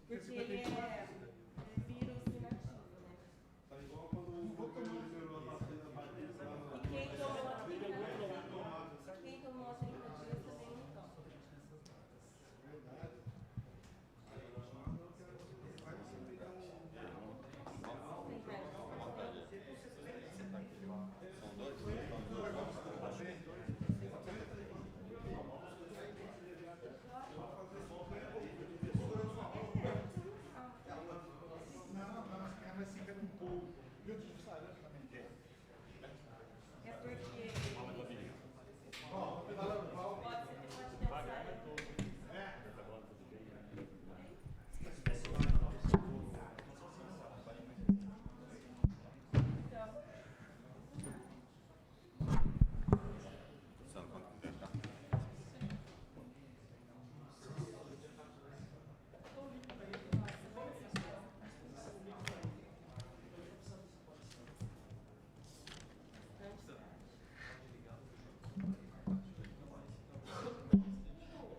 Porque ele é vírus inativo, né? Tá igual quando o governo liberou a vacina da Pfizer. E quem tomou há 30 dias também não toma. Verdade. Mas fica um pouco. E o de sarampo também tem. É porque Ó, pedalando pau. pode ter sarampo.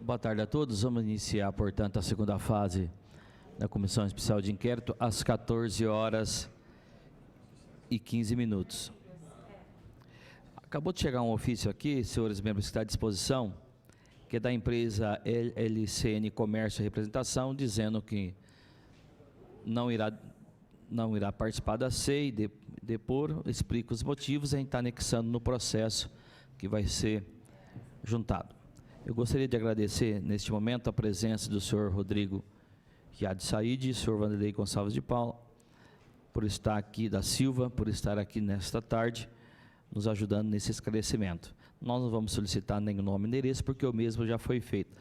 Boa tarde a todos. Vamos iniciar, portanto, a segunda fase da Comissão Especial de Inquérito às 14h15. Acabou de chegar um ofício aqui, senhores membros, que está à disposição, que é da empresa LCN Comércio e Representação, dizendo que não irá participar da CEI, depor, explica os motivos, a gente está anexando no processo que vai ser juntado. Eu gostaria de agradecer, neste momento, a presença do senhor Rodrigo Riad Said e do senhor Vanderlei Gonçalves de Paula, por estar aqui, da Silva, por estar aqui nesta tarde, nos ajudando nesse esclarecimento. Nós não vamos solicitar nenhum nome e endereço, porque o mesmo já foi feito.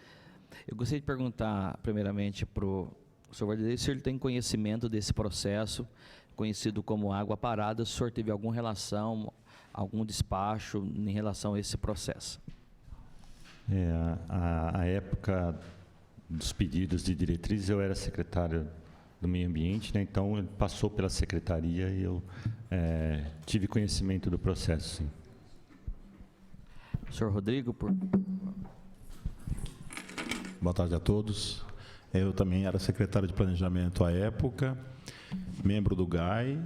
Eu gostaria de perguntar, primeiramente, para o senhor Vanderlei, se ele tem conhecimento desse processo, conhecido como água parada, se o senhor teve alguma relação, algum despacho em relação a esse processo. A época dos pedidos de diretrizes, eu era secretário do Meio Ambiente, né? Então ele passou pela secretaria e eu tive conhecimento do processo, sim. Senhor Rodrigo, Boa tarde a todos. Eu também era secretário de Planejamento à época, membro do GAI,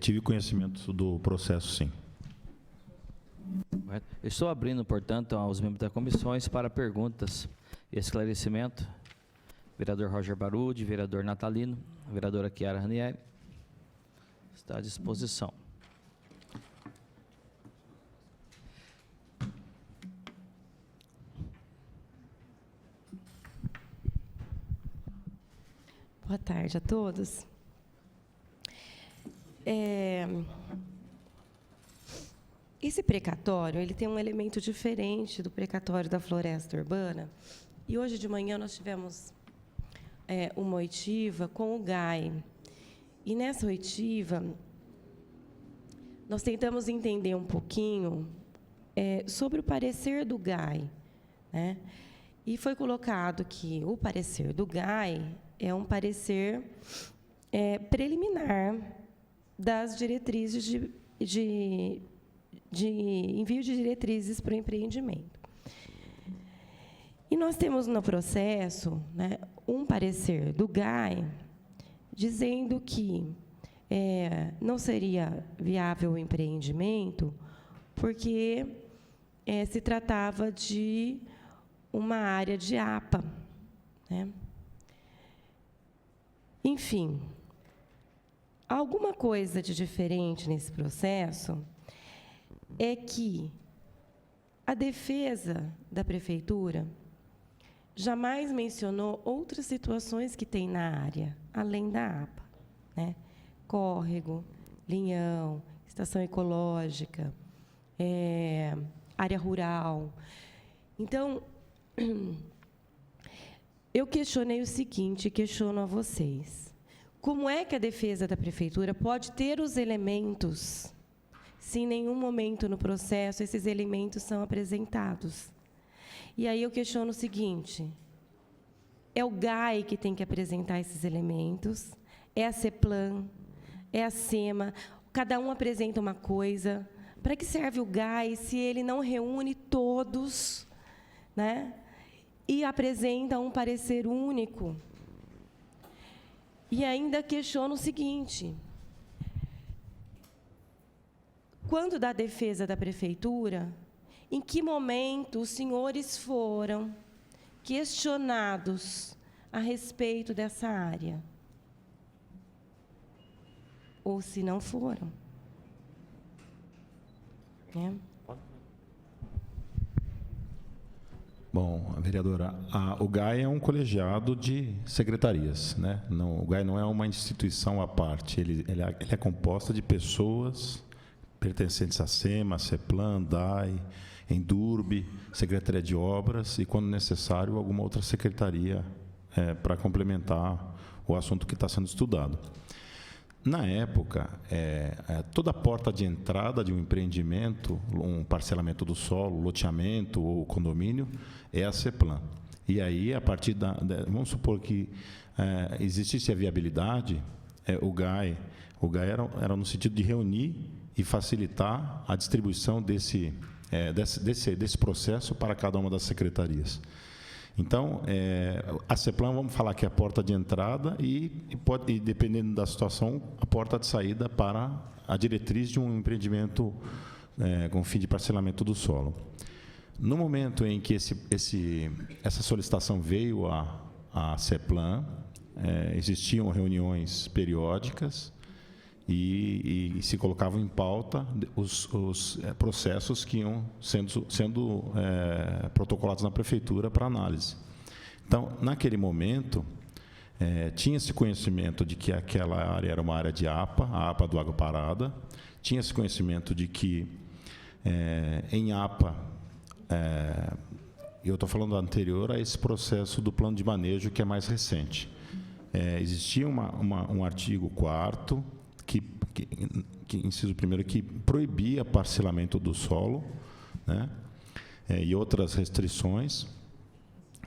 tive conhecimento do processo, sim. Estou abrindo, portanto, aos membros das comissões para perguntas e esclarecimento. Vereador Roger Barude, vereador Natalino, vereadora Chiara Ranieri, está à disposição. Boa tarde a todos. Esse precatório, ele tem um elemento diferente do precatório da floresta urbana. E hoje de manhã nós tivemos uma oitiva com o GAI. E nessa oitiva, nós tentamos entender um pouquinho sobre o parecer do GAI, né? E foi colocado que o parecer do GAI é um parecer preliminar das diretrizes de envio de diretrizes para o empreendimento. E nós temos no processo, né, um parecer do GAI dizendo que não seria viável o empreendimento porque se tratava de uma área de APA, né? Enfim, alguma coisa de diferente nesse processo é que a defesa da prefeitura jamais mencionou outras situações que tem na área, além da APA, né? Córrego, linhão, estação ecológica, área rural. Então, eu questionei o seguinte, questiono a vocês. Como é que a defesa da prefeitura pode ter os elementos se em nenhum momento no processo esses elementos são apresentados? E aí eu questiono o seguinte, é o GAI que tem que apresentar esses elementos, é a CEPLAN, é a SEMA, cada um apresenta uma coisa. Para que serve o GAI se ele não reúne todos, né, e apresenta um parecer único? E ainda questiono o seguinte: quando da defesa da prefeitura, em que momento os senhores foram questionados a respeito dessa área? Ou se não foram? Né? Bom, vereadora, o GAI é um colegiado de secretarias, né? Não, o GAI não é uma instituição à parte, ele é composto de pessoas pertencentes à SEMA, CEPLAN, DAI, Endurbe, Secretaria de Obras e, quando necessário, alguma outra secretaria para complementar o assunto que está sendo estudado. Na época, toda porta de entrada de um empreendimento, um parcelamento do solo, loteamento ou condomínio, é a CEPLAN. E aí, a partir vamos supor que existisse a viabilidade, o GAI era no sentido de reunir e facilitar a distribuição desse processo para cada uma das secretarias. Então, a CEPLAN, vamos falar que é a porta de entrada e, dependendo da situação, a porta de saída para a diretriz de um empreendimento com fim de parcelamento do solo. No momento em que essa solicitação veio à CEPLAN, existiam reuniões periódicas e se colocavam em pauta os processos que iam sendo protocolados na prefeitura para análise. Então, naquele momento, tinha-se conhecimento de que aquela área era uma área de APA, a APA do Água Parada, tinha-se conhecimento de que em APA, eu estou falando anterior a esse processo do plano de manejo que é mais recente, existia um artigo 4º, que inciso primeiro, que proibia parcelamento do solo, né, e outras restrições.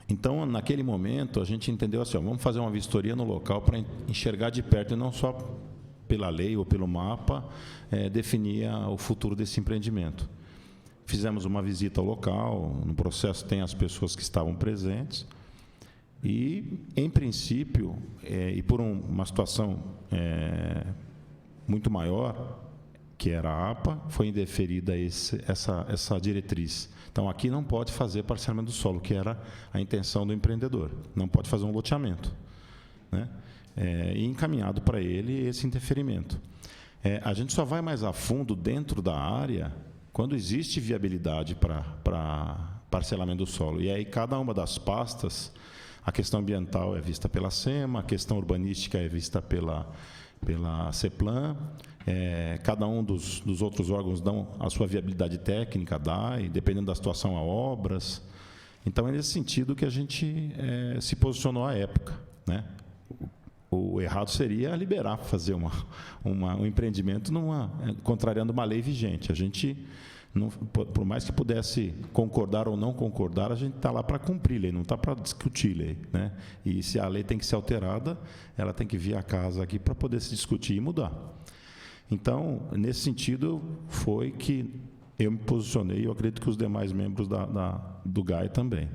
Então, naquele momento, a gente entendeu assim, vamos fazer uma vistoria no local para enxergar de perto, e não só pela lei ou pelo mapa, definir o futuro desse empreendimento. Fizemos uma visita ao local, no processo tem as pessoas que estavam presentes, e, em princípio, e por uma situação muito maior, que era a APA, foi indeferida essa diretriz. Então, aqui não pode fazer parcelamento do solo, que era a intenção do empreendedor. Não pode fazer um loteamento, né? E encaminhado para ele esse indeferimento. A gente só vai mais a fundo dentro da área quando existe viabilidade para parcelamento do solo. E aí, cada uma das pastas, a questão ambiental é vista pela SEMA, a questão urbanística é vista pela CEPLAN, cada um dos outros órgãos dão a sua viabilidade técnica, DAI, dependendo da situação, a obras. Então, é nesse sentido que a gente se posicionou à época, né? O errado seria liberar, fazer um empreendimento contrariando uma lei vigente. A gente, por mais que pudesse concordar ou não concordar, a gente está lá para cumprir lei, não está para discutir lei, né? E se a lei tem que ser alterada, ela tem que vir à casa aqui para poder se discutir e mudar. Então, nesse sentido, foi que eu me posicionei, e eu acredito que os demais membros do GAI também.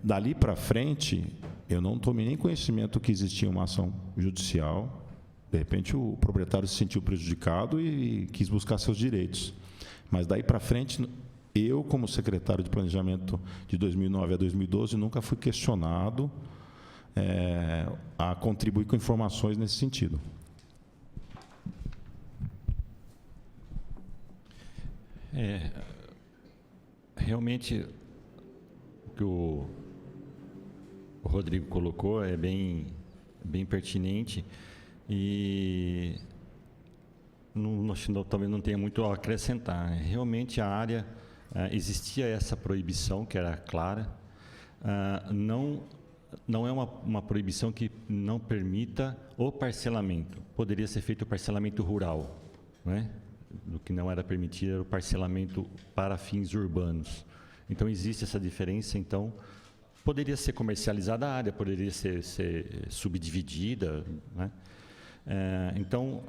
Dali para frente, eu não tomei nem conhecimento que existia uma ação judicial. De repente, o proprietário se sentiu prejudicado e quis buscar seus direitos. Mas daí para frente, eu, como secretário de Planejamento de 2009 a 2012, nunca fui questionado a contribuir com informações nesse sentido. Realmente, o que o Rodrigo colocou é bem pertinente e talvez não tenha muito a acrescentar. Realmente, a área, existia essa proibição, que era clara. Não é uma proibição que não permita o parcelamento. Poderia ser feito o parcelamento rural, né? Do que não era permitido era o parcelamento para fins urbanos. Então, existe essa diferença. Então, poderia ser comercializada a área, poderia ser subdividida, né? Então,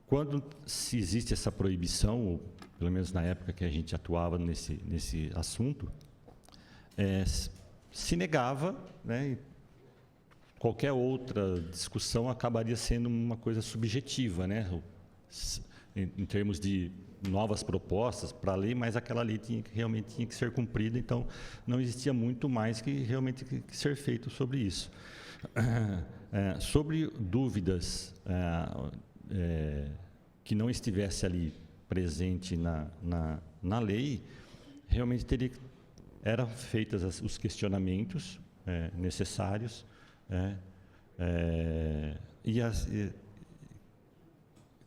quando se existe essa proibição, ou pelo menos na época que a gente atuava nesse assunto, se negava, né, qualquer outra discussão acabaria sendo uma coisa subjetiva, né? Em termos de novas propostas para a lei, mas aquela lei realmente tinha que ser cumprida, então não existia muito mais que realmente que ser feito sobre isso. Sobre dúvidas que não estivesse ali presente na lei, realmente eram feitos os questionamentos necessários,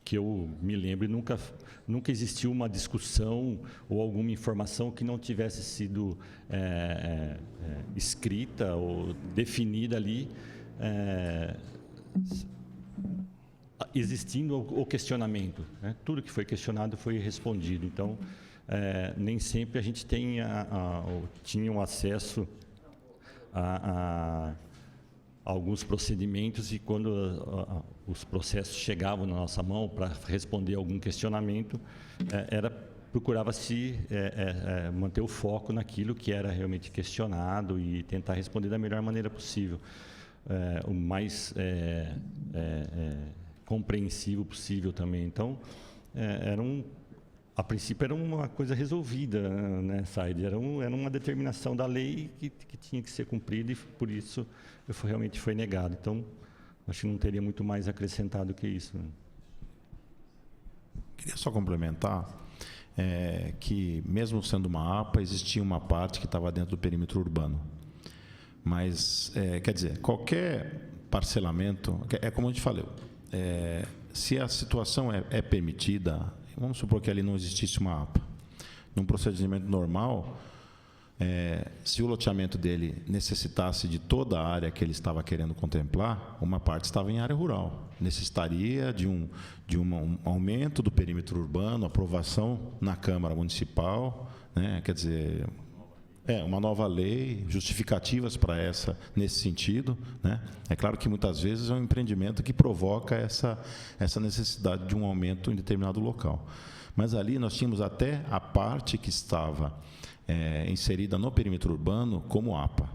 que eu me lembre, nunca existiu uma discussão ou alguma informação que não tivesse sido escrita ou definida ali, existindo o questionamento, né? Tudo que foi questionado foi respondido. Então, nem sempre a gente tinha um acesso a alguns procedimentos, e quando os processos chegavam na nossa mão para responder algum questionamento, procurava-se manter o foco naquilo que era realmente questionado e tentar responder da melhor maneira possível, o mais compreensivo possível também. Então, a princípio era uma coisa resolvida, né, Said? Era uma determinação da lei que tinha que ser cumprida, e por isso realmente foi negado. Então, acho que não teria muito mais acrescentado que isso, né? Queria só complementar que, mesmo sendo uma APA, existia uma parte que estava dentro do perímetro urbano. Mas, quer dizer, qualquer parcelamento, como a gente falou, se a situação é permitida, vamos supor que ali não existisse uma APA. Num procedimento normal, se o loteamento dele necessitasse de toda a área que ele estava querendo contemplar, uma parte estava em área rural. Necessitaria de um aumento do perímetro urbano, aprovação na Câmara Municipal, né? Quer dizer, uma nova lei, justificativas para nesse sentido, né? É claro que muitas vezes é um empreendimento que provoca essa necessidade de um aumento em determinado local. Mas ali nós tínhamos até a parte que estava inserida no perímetro urbano como APA,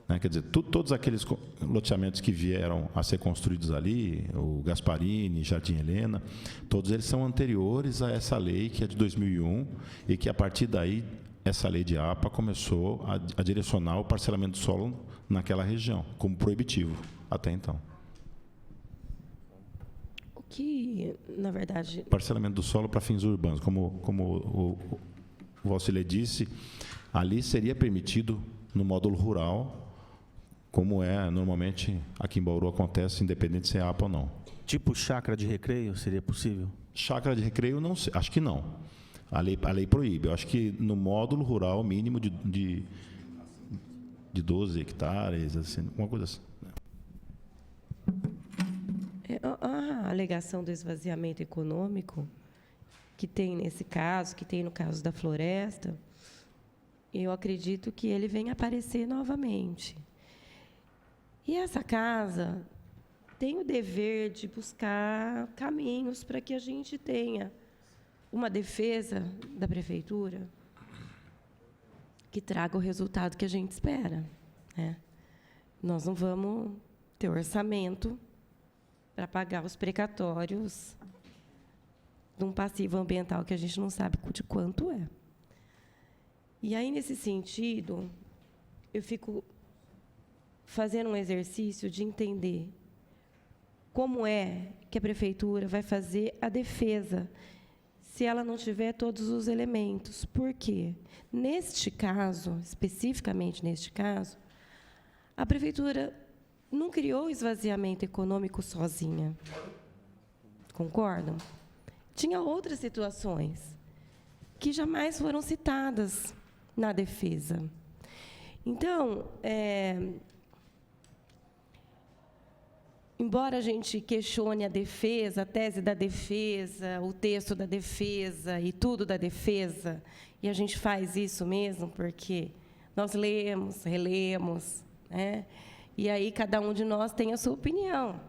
né? Quer dizer, todos aqueles loteamentos que vieram a ser construídos ali, o Gasparini, Jardim Helena, todos eles são anteriores a essa lei, que é de 2001, e que, a partir daí, essa lei de APA começou a direcionar o parcelamento do solo naquela região, como proibitivo, até então. O que, na verdade... Parcelamento do solo para fins urbanos, como o Valcilei disse, ali seria permitido no módulo rural, como normalmente aqui em Bauru acontece, independente se é APA ou não. Tipo chácara de recreio, seria possível? Chácara de recreio, não sei, acho que não. A lei proíbe. Eu acho que no módulo rural, mínimo de 12 hectares, assim, alguma coisa assim. A alegação do esvaziamento econômico, que tem nesse caso, que tem no caso da floresta, eu acredito que ele venha aparecer novamente. E essa casa tem o dever de buscar caminhos para que a gente tenha uma defesa da prefeitura que traga o resultado que a gente espera, né? Nós não vamos ter orçamento para pagar os precatórios de um passivo ambiental que a gente não sabe de quanto é. E aí, nesse sentido, eu fico fazendo um exercício de entender como é que a prefeitura vai fazer a defesa se ela não tiver todos os elementos. Por quê? Neste caso, especificamente neste caso, a prefeitura não criou o esvaziamento econômico sozinha. Concordam? Tinha outras situações que jamais foram citadas na defesa. Então, embora a gente questione a defesa, a tese da defesa, o texto da defesa e tudo da defesa, e a gente faz isso mesmo porque nós lemos, relemos, né? E aí cada um de nós tem a sua opinião.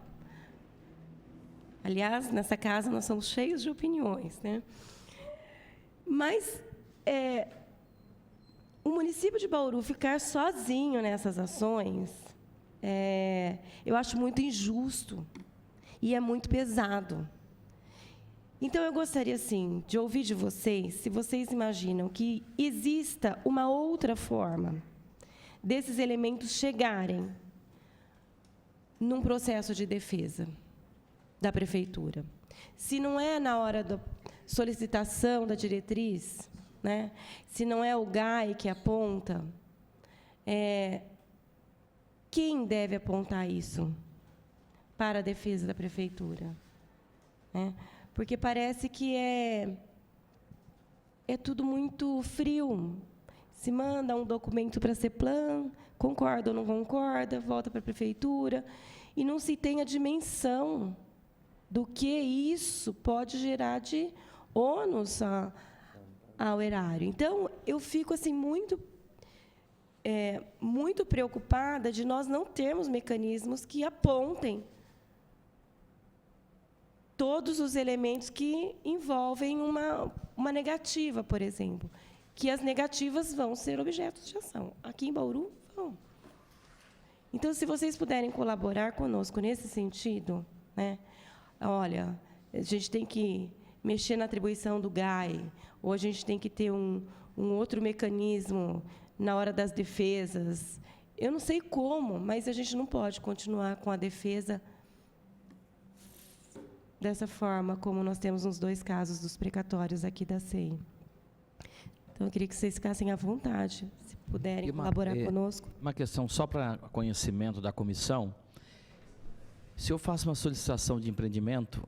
Aliás, nessa casa nós somos cheios de opiniões, né? Mas o município de Bauru ficar sozinho nessas ações eu acho muito injusto e é muito pesado. Então, eu gostaria, assim, de ouvir de vocês, se vocês imaginam que exista uma outra forma desses elementos chegarem num processo de defesa da prefeitura. Se não é na hora da solicitação da diretriz, né? Se não é o GAI que aponta, quem deve apontar isso para a defesa da prefeitura? Porque parece que é tudo muito frio. Se manda um documento para a CEPLAN, concorda ou não concorda, volta para a prefeitura, e não se tem a dimensão do que isso pode gerar de ônus ao erário. Então, eu fico assim, muito preocupada de nós não termos mecanismos que apontem todos os elementos que envolvem uma negativa, por exemplo, que as negativas vão ser objetos de ação. Aqui em Bauru, vão. Então, se vocês puderem colaborar conosco nesse sentido, né? Olha, a gente tem que mexer na atribuição do GAI, ou a gente tem que ter um outro mecanismo na hora das defesas. Eu não sei como, mas a gente não pode continuar com a defesa dessa forma, como nós temos nos 2 casos dos precatórios aqui da CEI. Então, eu queria que vocês ficassem à vontade, se puderem colaborar conosco. Uma questão só para conhecimento da comissão. Se eu faço uma solicitação de empreendimento,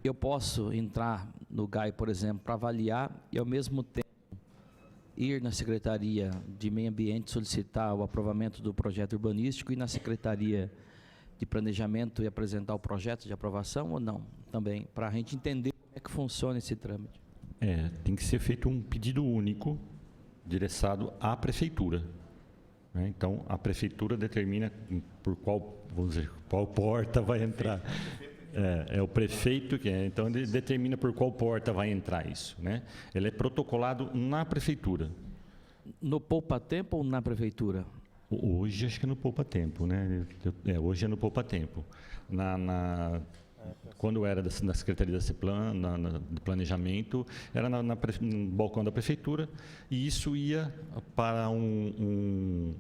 eu posso entrar no GAI, por exemplo, para avaliar e, ao mesmo tempo, ir na Secretaria de Meio Ambiente solicitar o aprovamento do projeto urbanístico e na Secretaria de Planejamento e apresentar o projeto de aprovação ou não? Também, para a gente entender como é que funciona esse trâmite. Tem que ser feito um pedido único, direcionado à prefeitura. Então, a prefeitura determina por qual porta vai entrar. É o prefeito que então ele determina por qual porta vai entrar isso, né? Ele é protocolado na prefeitura. No poupa-tempo ou na prefeitura? Hoje acho que é no poupa-tempo, né? Hoje é no poupa-tempo. Quando era da Secretaria da CEPLAN, do Planejamento, era no balcão da prefeitura, e isso ia para um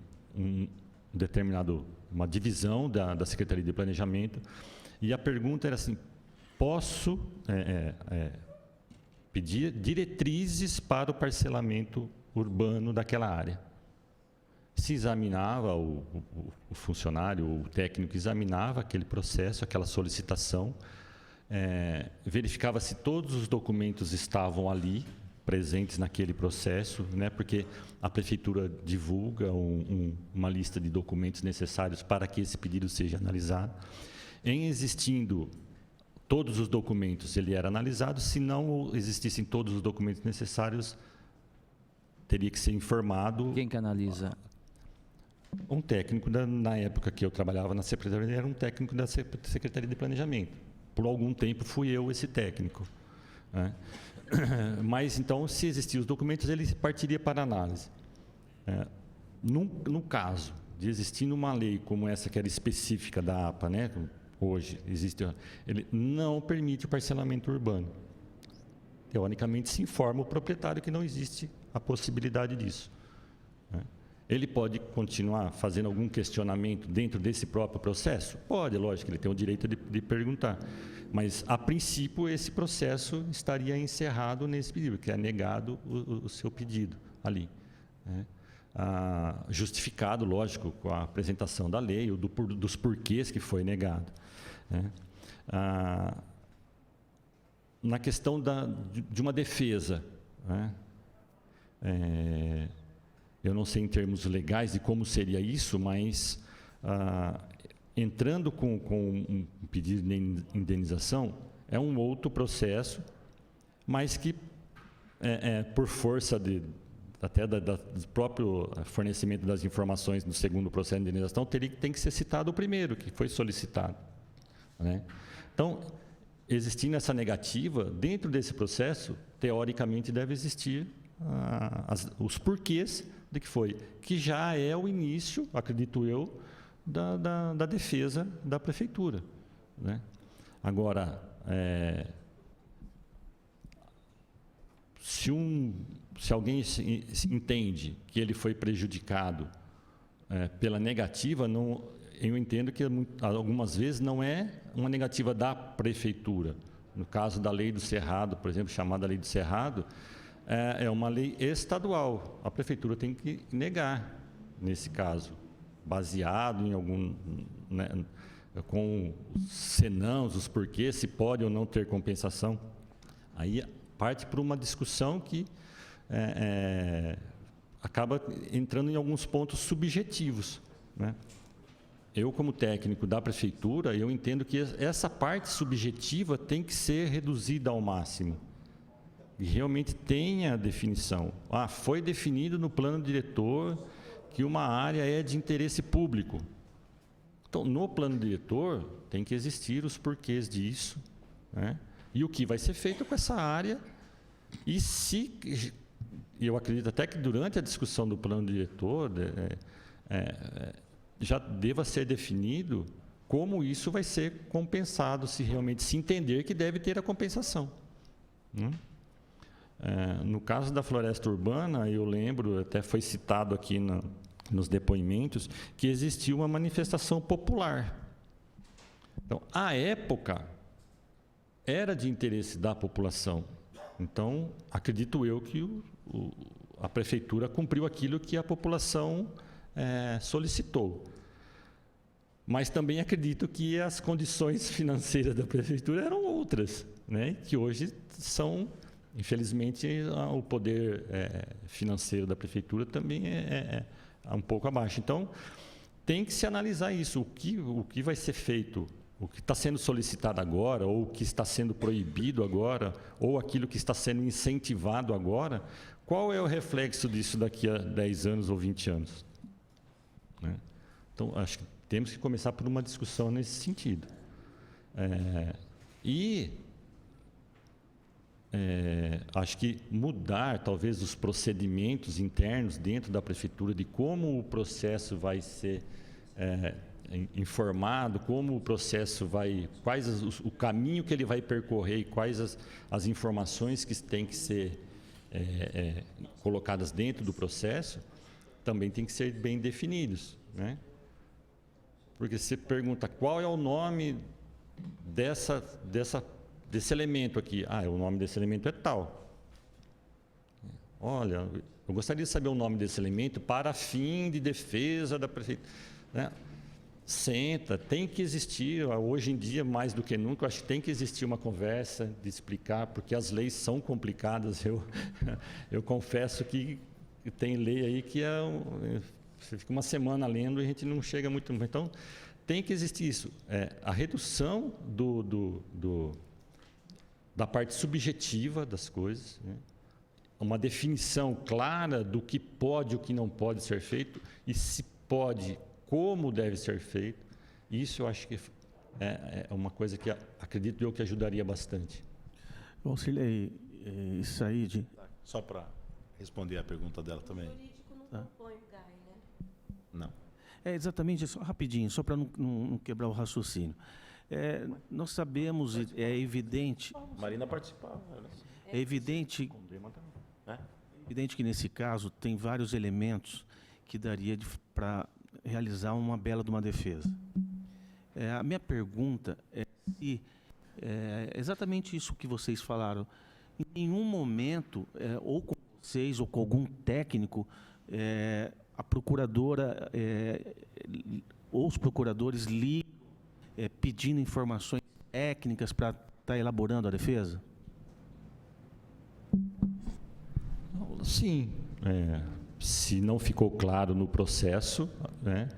determinado, uma divisão da Secretaria de Planejamento, e a pergunta era assim: posso pedir diretrizes para o parcelamento urbano daquela área? Se examinava, o funcionário, o técnico examinava aquele processo, aquela solicitação, verificava se todos os documentos estavam ali, presentes naquele processo, né, porque a prefeitura divulga uma lista de documentos necessários para que esse pedido seja analisado. Em existindo todos os documentos, ele era analisado. Se não existissem todos os documentos necessários, teria que ser informado. Quem que analisa? Um técnico, na época que eu trabalhava na Secretaria, era um técnico da Secretaria de Planejamento. Por algum tempo fui eu esse técnico, né? Mas, então, se existiam os documentos, ele partiria para análise. No caso de existir uma lei como essa, que era específica da APA, né? Hoje existe, ele não permite o parcelamento urbano. Teoricamente, se informa o proprietário que não existe a possibilidade disso, né? Ele pode continuar fazendo algum questionamento dentro desse próprio processo? Pode, lógico, ele tem o direito de perguntar. Mas, a princípio, esse processo estaria encerrado nesse pedido, que é negado o seu pedido ali, né? Justificado, lógico, com a apresentação da lei, ou dos porquês que foi negado, né? Na questão de uma defesa, né? Eu não sei em termos legais de como seria isso, mas entrando com um pedido de indenização é um outro processo, mas que por força até do próprio fornecimento das informações do segundo processo de indenização, tem que ser citado o primeiro, que foi solicitado, né? Então, existindo essa negativa, dentro desse processo, teoricamente deve existir os porquês de que foi, que já é o início, acredito eu, da defesa da prefeitura, né? Agora, se alguém se entende que ele foi prejudicado pela negativa, eu entendo que algumas vezes não é uma negativa da prefeitura. No caso da lei do Cerrado, por exemplo, chamada lei do Cerrado, é uma lei estadual. A prefeitura tem que negar, nesse caso, baseado em algum, né, com os senãos, os porquês, se pode ou não ter compensação. Aí parte para uma discussão que acaba entrando em alguns pontos subjetivos, né? Eu, como técnico da prefeitura, eu entendo que essa parte subjetiva tem que ser reduzida ao máximo. E realmente tenha definição. Foi definido no plano diretor que uma área é de interesse público. Então, no plano diretor, tem que existir os porquês disso, né? E o que vai ser feito com essa área. E eu acredito até que durante a discussão do plano diretor, já deva ser definido como isso vai ser compensado, se realmente se entender que deve ter a compensação. No caso da floresta urbana, eu lembro, até foi citado aqui nos depoimentos, que existia uma manifestação popular. Então, à época, era de interesse da população. Então, acredito eu que a prefeitura cumpriu aquilo que a população solicitou. Mas também acredito que as condições financeiras da prefeitura eram outras, né? Que hoje são, infelizmente, o poder financeiro da prefeitura também é um pouco abaixo. Então, tem que se analisar isso, o que vai ser feito, o que está sendo solicitado agora, ou o que está sendo proibido agora, ou aquilo que está sendo incentivado agora, qual é o reflexo disso daqui a 10 anos ou 20 anos? Né? Então, acho que temos que começar por uma discussão nesse sentido. Acho que mudar, talvez, os procedimentos internos dentro da prefeitura, de como o processo vai ser informado, como o processo vai, o caminho que ele vai percorrer e quais as informações que têm que ser colocadas dentro do processo, também tem que ser bem definidos, né? Porque você pergunta qual é o nome desse elemento aqui. O nome desse elemento é tal. Olha, eu gostaria de saber o nome desse elemento para fim de defesa da prefeitura, né? Senta, tem que existir, hoje em dia, mais do que nunca, eu acho que tem que existir uma conversa de explicar, porque as leis são complicadas. Eu confesso que tem lei aí que você fica uma semana lendo e a gente não chega muito. Então, tem que existir isso. A redução da parte subjetiva das coisas, né? Uma definição clara do que pode e o que não pode ser feito, e se pode, como deve ser feito. Isso eu acho que é uma coisa que acredito eu que ajudaria bastante. Auxiliei, Said. Só para responder a pergunta dela também. O jurídico não compõe o GAI, né? Não. Exatamente, só rapidinho, só para não quebrar o raciocínio. Nós sabemos, é evidente... Marina participava. É evidente que, nesse caso, tem vários elementos que daria para realizar uma bela de uma defesa. A minha pergunta é se exatamente isso que vocês falaram, em nenhum momento, ou com vocês ou com algum técnico, a procuradora ou os procuradores ligam pedindo informações técnicas para estar elaborando a defesa? Sim. Se não ficou claro no processo, né,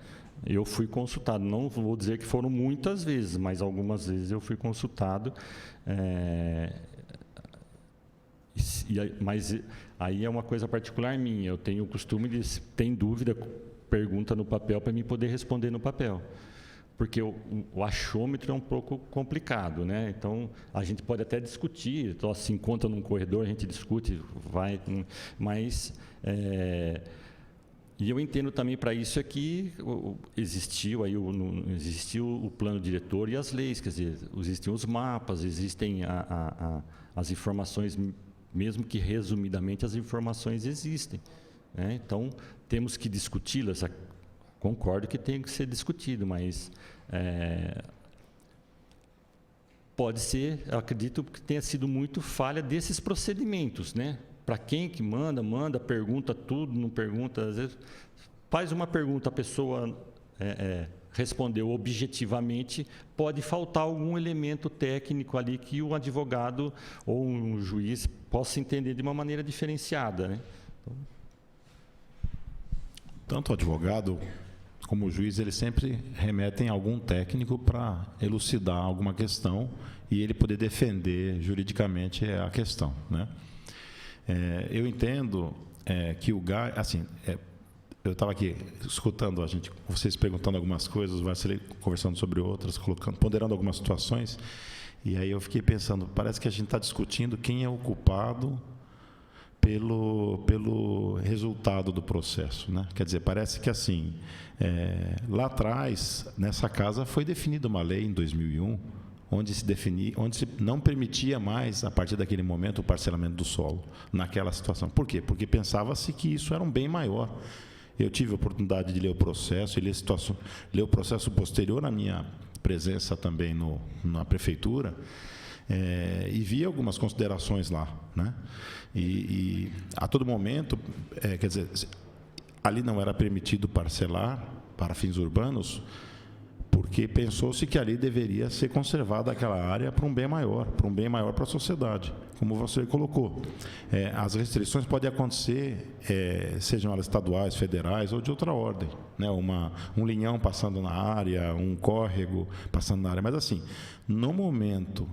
eu fui consultado. Não vou dizer que foram muitas vezes, mas algumas vezes eu fui consultado. Mas aí é uma coisa particular minha. Eu tenho o costume de, se tem dúvida, pergunta no papel para me poder responder no papel. Porque o achômetro é um pouco complicado, né? Então, a gente pode até discutir, então, se encontra num corredor, a gente discute, mas E eu entendo também para isso aqui existiu o plano diretor e as leis, quer dizer, existem os mapas, existem as informações, mesmo que resumidamente as informações existem, né? Então temos que discuti-las. Concordo que tem que ser discutido, mas pode ser, eu acredito que tenha sido muito falha desses procedimentos, né? Para quem que manda, pergunta tudo, não pergunta, às vezes faz uma pergunta, a pessoa respondeu objetivamente, pode faltar algum elemento técnico ali que o advogado ou um juiz possa entender de uma maneira diferenciada, né? Então, tanto o advogado como o juiz, eles sempre remetem a algum técnico para elucidar alguma questão e ele poder defender juridicamente a questão, né? Eu entendo que o GAI, assim, eu estava aqui escutando vocês perguntando algumas coisas, o Varcilei conversando sobre outras, ponderando algumas situações, e aí eu fiquei pensando, parece que a gente está discutindo quem é o culpado pelo resultado do processo, né? Quer dizer, parece que assim, lá atrás, nessa casa, foi definida uma lei em 2001, onde se não permitia mais, a partir daquele momento, o parcelamento do solo, naquela situação. Por quê? Porque pensava-se que isso era um bem maior. Eu tive a oportunidade de ler o processo, ler o processo posterior à minha presença também na prefeitura, e vi algumas considerações lá, né? E a todo momento, quer dizer, ali não era permitido parcelar para fins urbanos, porque pensou-se que ali deveria ser conservada aquela área para um bem maior para a sociedade, como você colocou. As restrições podem acontecer, sejam elas estaduais, federais ou de outra ordem, né? Um linhão passando na área, um córrego passando na área, mas assim, no momento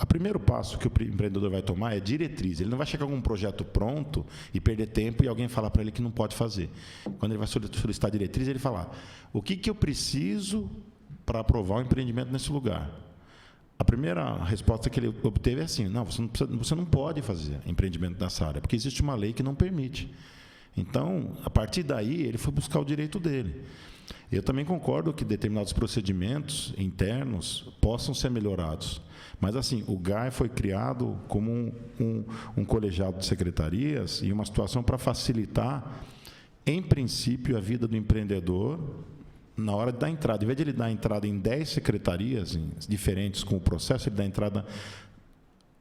o primeiro passo que o empreendedor vai tomar é diretriz. Ele não vai chegar com um projeto pronto e perder tempo e alguém falar para ele que não pode fazer. Quando ele vai solicitar diretriz, ele fala: o que eu preciso para aprovar o empreendimento nesse lugar? A primeira resposta que ele obteve é assim: não, você não pode fazer empreendimento nessa área, porque existe uma lei que não permite. Então, a partir daí, ele foi buscar o direito dele. Eu também concordo que determinados procedimentos internos possam ser melhorados. Mas, assim, o GAI foi criado como um colegiado de secretarias e uma situação para facilitar, em princípio, a vida do empreendedor na hora de dar entrada. Em vez de ele dar entrada em 10 secretarias diferentes com o processo, ele dá entrada,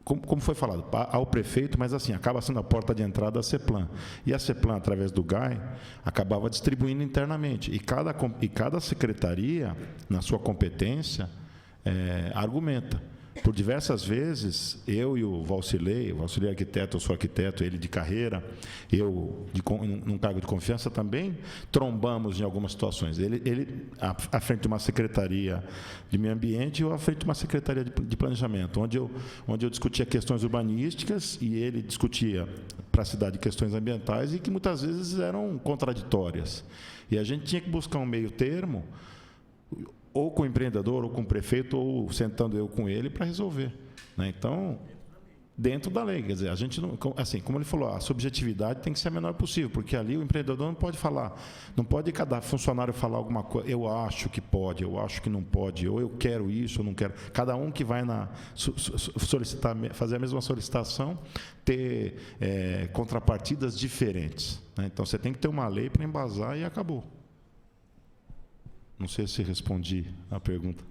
como foi falado, ao prefeito, mas assim, acaba sendo a porta de entrada da CEPLAN. E a CEPLAN, através do GAI, acabava distribuindo internamente. E cada secretaria, na sua competência, argumenta. Por diversas vezes, eu e o Valcilei arquiteto, eu sou arquiteto, ele de carreira, eu num cargo de confiança também, trombamos em algumas situações. Ele à frente de uma secretaria de meio ambiente e eu à frente de uma secretaria de planejamento, onde eu discutia questões urbanísticas e ele discutia para a cidade questões ambientais e que muitas vezes eram contraditórias. E a gente tinha que buscar um meio termo, ou com o empreendedor, ou com o prefeito, ou sentando eu com ele para resolver, né? Então, dentro da lei, quer dizer, a gente não, assim, como ele falou, a subjetividade tem que ser a menor possível, porque ali o empreendedor não pode falar, não pode cada funcionário falar alguma coisa, eu acho que pode, eu acho que não pode, ou eu quero isso, ou não quero. Cada um que vai solicitar, fazer a mesma solicitação, ter contrapartidas diferentes, né? Então, você tem que ter uma lei para embasar e acabou. Não sei se respondi a pergunta.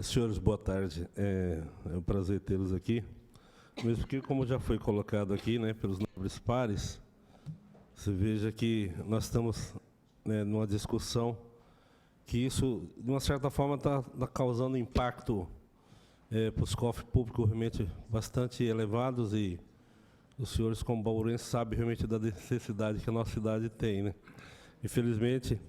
Senhores, boa tarde. É um prazer tê-los aqui. Mesmo porque, como já foi colocado aqui, né, pelos nobres pares, você veja que nós estamos, né, numa discussão que isso, de uma certa forma, está causando impacto para os cofres públicos realmente bastante elevados, e os senhores, como bauruenses, sabem realmente da necessidade que a nossa cidade tem, né? Infelizmente,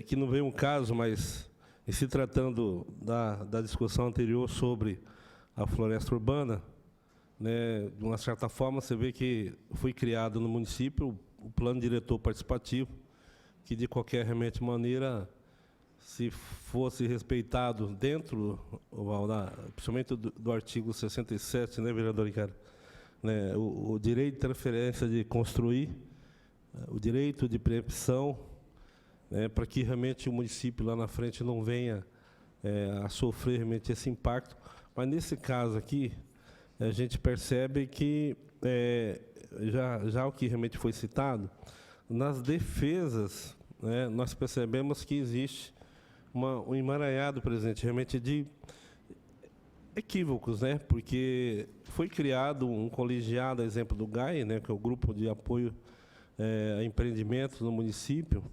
que não veio um caso, mas em se tratando da discussão anterior sobre a floresta urbana, né, de uma certa forma, você vê que foi criado no município o plano diretor participativo, que de qualquer realmente maneira, se fosse respeitado dentro, principalmente do artigo 67, né, vereador Ricardo, né, o direito de transferência de construir, o direito de preempção, né, para que realmente o município lá na frente não venha a sofrer realmente esse impacto. Mas nesse caso aqui, a gente percebe que, já o que realmente foi citado, nas defesas, né, nós percebemos que existe um emaranhado presente realmente de equívocos, né? Porque foi criado um colegiado, exemplo do GAI, né, que é o Grupo de Apoio a Empreendimentos no município,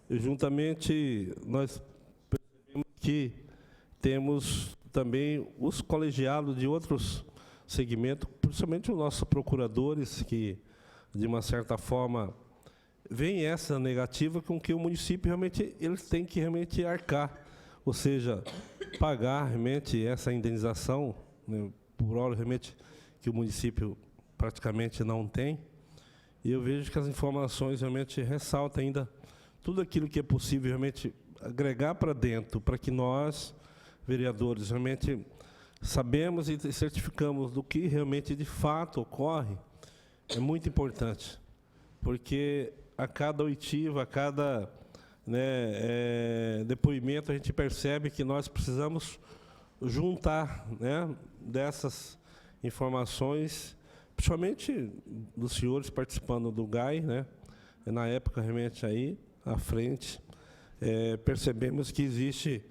e juntamente nós percebemos que temos também os colegiados de outros segmentos, principalmente os nossos procuradores, que, de uma certa forma, vem essa negativa com que o município realmente eles têm que realmente arcar, ou seja, pagar realmente essa indenização, né, por hora realmente que o município praticamente não tem. E eu vejo que as informações realmente ressaltam ainda tudo aquilo que é possível realmente agregar para dentro, para que nós, vereadores, realmente sabemos e certificamos do que realmente de fato ocorre, é muito importante, porque a cada oitiva, a cada, né, depoimento, a gente percebe que nós precisamos juntar, né, dessas informações, principalmente dos senhores participando do GAI, né, na época realmente aí, à frente, percebemos que existe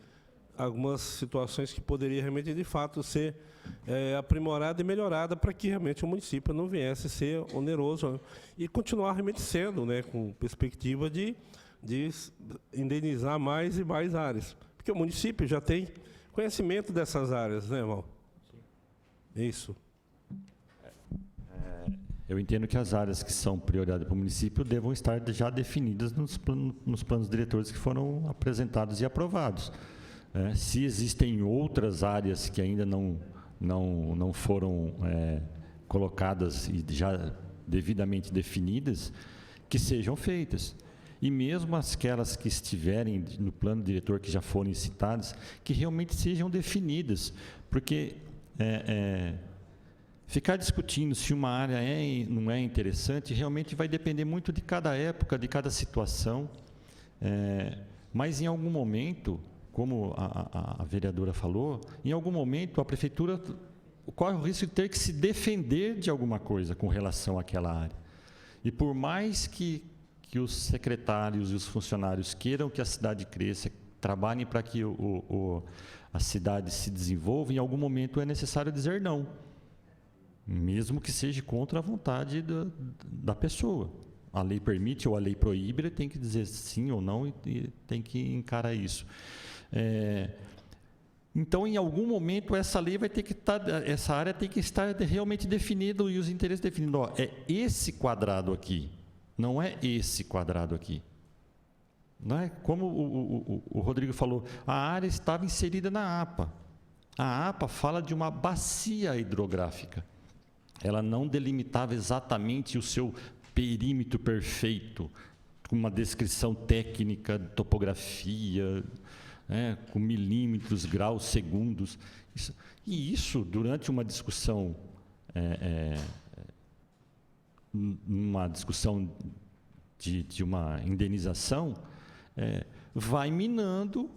algumas situações que poderiam realmente, de fato, ser aprimorada e melhorada para que realmente o município não viesse a ser oneroso, né, e continuar realmente sendo, né, com perspectiva de indenizar mais e mais áreas. Porque o município já tem conhecimento dessas áreas, né, irmão? Isso. Eu entendo que as áreas que são prioridade para o município devam estar já definidas nos planos diretores que foram apresentados e aprovados. Se existem outras áreas que ainda não foram colocadas e já devidamente definidas, que sejam feitas. E mesmo aquelas que estiverem no plano diretor, que já forem citadas, que realmente sejam definidas, porque ficar discutindo se uma área não é interessante, realmente vai depender muito de cada época, de cada situação, mas em algum momento, como a vereadora falou, em algum momento a prefeitura corre o risco de ter que se defender de alguma coisa com relação àquela área. E por mais que os secretários e os funcionários queiram que a cidade cresça, trabalhem para que a cidade se desenvolva, em algum momento é necessário dizer não, mesmo que seja contra a vontade da pessoa. A lei permite ou a lei proíbe, ele tem que dizer sim ou não e tem que encarar isso. Então, em algum momento, essa lei vai ter que estar, essa área tem que estar realmente definida e os interesses definidos. É esse quadrado aqui, não é esse quadrado aqui. Não é? Como o Rodrigo falou, a área estava inserida na APA. A APA fala de uma bacia hidrográfica. Ela não delimitava exatamente o seu perímetro perfeito, com uma descrição técnica, topografia, com milímetros, graus, segundos. Isso, durante uma discussão, de uma indenização, vai minando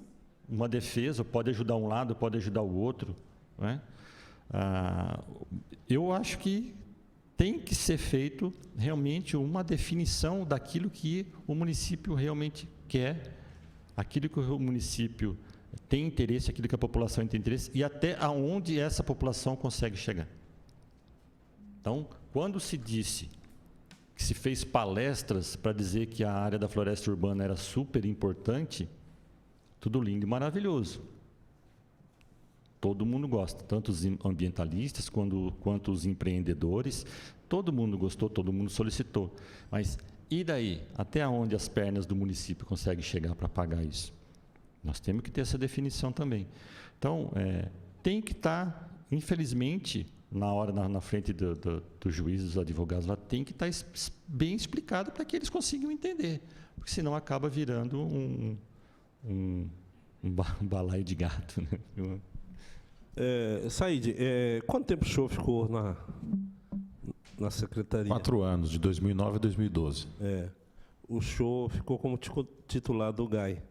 uma defesa, pode ajudar um lado, pode ajudar o outro. Não é? Eu acho que tem que ser feito realmente uma definição daquilo que o município realmente quer, aquilo que o município tem interesse, aquilo que a população tem interesse e até aonde essa população consegue chegar. Então, quando se disse que se fez palestras para dizer que a área da floresta urbana era super importante, tudo lindo e maravilhoso. Todo mundo gosta, tanto os ambientalistas quanto os empreendedores, todo mundo gostou, todo mundo solicitou. Mas e daí? Até onde as pernas do município conseguem chegar para pagar isso? Nós temos que ter essa definição também. Então, tem que estar, infelizmente, na frente do juiz, dos advogados, lá tem que estar bem explicado para que eles consigam entender, porque senão acaba virando um balaio de gato, né? Saíde, quanto tempo o senhor ficou na secretaria. 4 anos, de 2009 a 2012. O senhor ficou como titular do GAI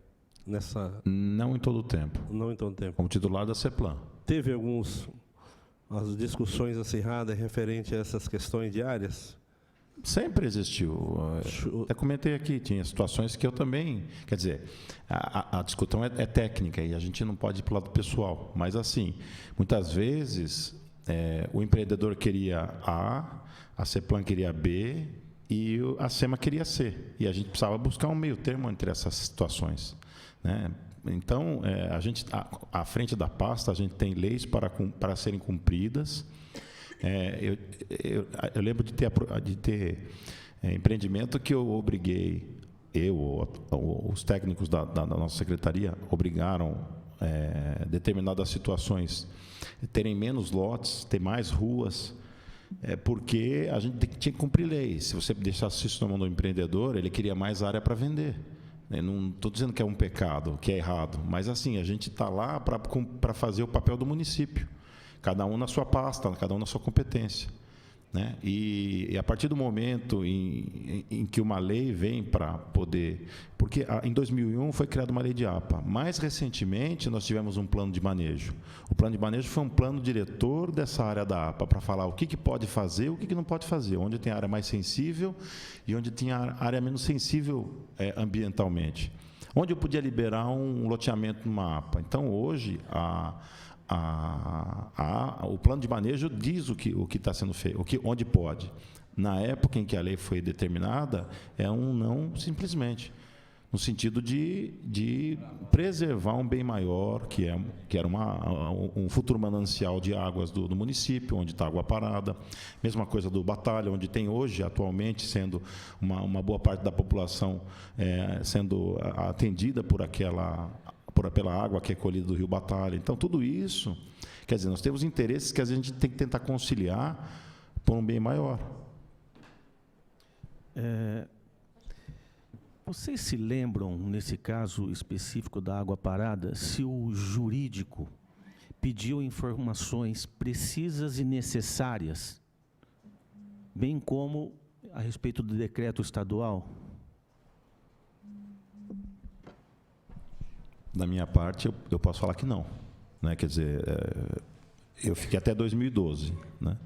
nessa... Não em todo o tempo. Não em todo o tempo. Como titular da CEPLAN. Teve as discussões acirradas referente a essas questões diárias? Sempre existiu. Até comentei aqui, tinha situações que eu também... Quer dizer, a discussão é técnica e a gente não pode ir para o lado pessoal. Mas, assim, muitas vezes, o empreendedor queria a CEPLAN queria B e a SEMA queria C. E a gente precisava buscar um meio termo entre essas situações, né? Então, a gente, à frente da pasta, a gente tem leis para serem cumpridas. Eu lembro de ter empreendimento que eu obriguei, os técnicos da nossa secretaria obrigaram determinadas situações terem menos lotes, ter mais ruas, porque a gente tinha que cumprir leis. Se você deixasse isso na mão do empreendedor, ele queria mais área para vender. Eu não estou dizendo que é um pecado, que é errado, mas assim, a gente está lá para fazer o papel do município, cada um na sua pasta, cada um na sua competência, né? E a partir do momento em que uma lei vem para poder... Porque em 2001 foi criada uma lei de APA. Mais recentemente, nós tivemos um plano de manejo. O plano de manejo foi um plano diretor dessa área da APA, para falar o que pode fazer e o que não pode fazer, onde tem área mais sensível e onde tem área menos sensível ambientalmente. Onde eu podia liberar um loteamento numa APA. Então, hoje, o plano de manejo diz o que está sendo feito, onde pode. Na época em que a lei foi determinada, é um não simplesmente, no sentido de preservar um bem maior, que era um futuro manancial de águas do município, onde está a água parada. Mesma coisa do Batalha, onde tem hoje, atualmente, sendo uma boa parte da população sendo atendida pela água que é colhida do Rio Batalha. Então, tudo isso, quer dizer, nós temos interesses que a gente tem que tentar conciliar por um bem maior. Vocês se lembram, nesse caso específico da água parada, se o jurídico pediu informações precisas e necessárias, bem como a respeito do decreto estadual? Da minha parte, eu posso falar que não, né? Quer dizer, eu fiquei até 2012, né?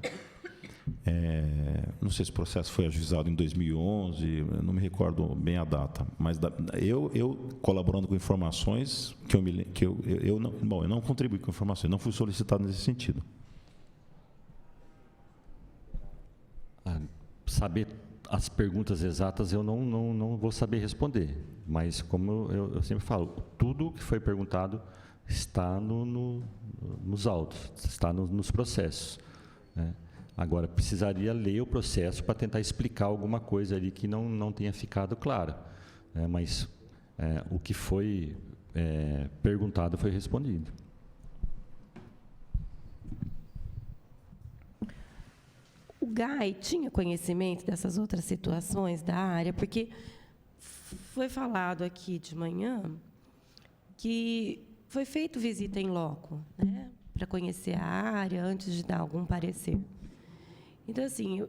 Não sei se o processo foi ajuizado em 2011, não me recordo bem a data, mas eu colaborando com informações eu não contribuí com informações, não fui solicitado nesse sentido. Saber as perguntas exatas eu não vou saber responder, mas como eu sempre falo, tudo que foi perguntado está nos autos, está nos processos, né? Agora, precisaria ler o processo para tentar explicar alguma coisa ali que não tenha ficado clara, né? Mas o que foi perguntado foi respondido. O GAI tinha conhecimento dessas outras situações da área, porque foi falado aqui de manhã que foi feita visita em loco, né, para conhecer a área antes de dar algum parecer. Então, assim,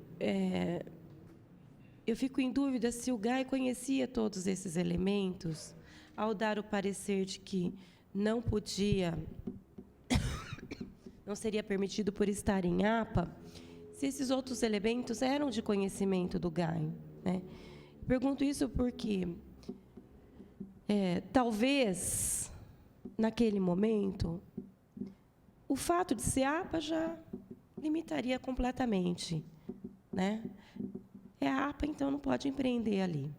eu fico em dúvida se o GAI conhecia todos esses elementos ao dar o parecer de que não podia, não seria permitido por estar em APA, se esses outros elementos eram de conhecimento do GAI, né? Pergunto isso porque, talvez, naquele momento, o fato de ser APA já limitaria completamente, né? É a APA, então não pode empreender ali.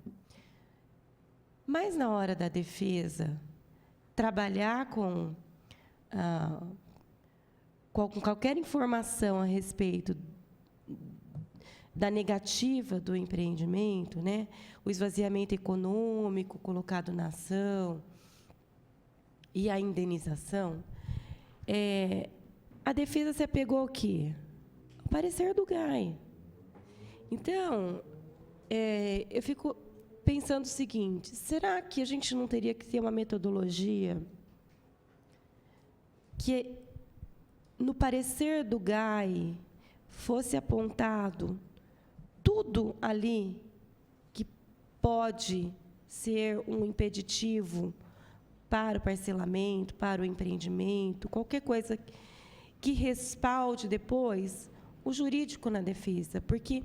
Mas, na hora da defesa, trabalhar com qualquer informação a respeito da negativa do empreendimento, né? O esvaziamento econômico colocado na ação e a indenização, a defesa se apegou ao quê? Ao parecer do GAI. Então, eu fico pensando o seguinte, será que a gente não teria que ter uma metodologia que, no parecer do GAI, fosse apontado tudo ali que pode ser um impeditivo para o parcelamento, para o empreendimento, qualquer coisa que respalde depois o jurídico na defesa, porque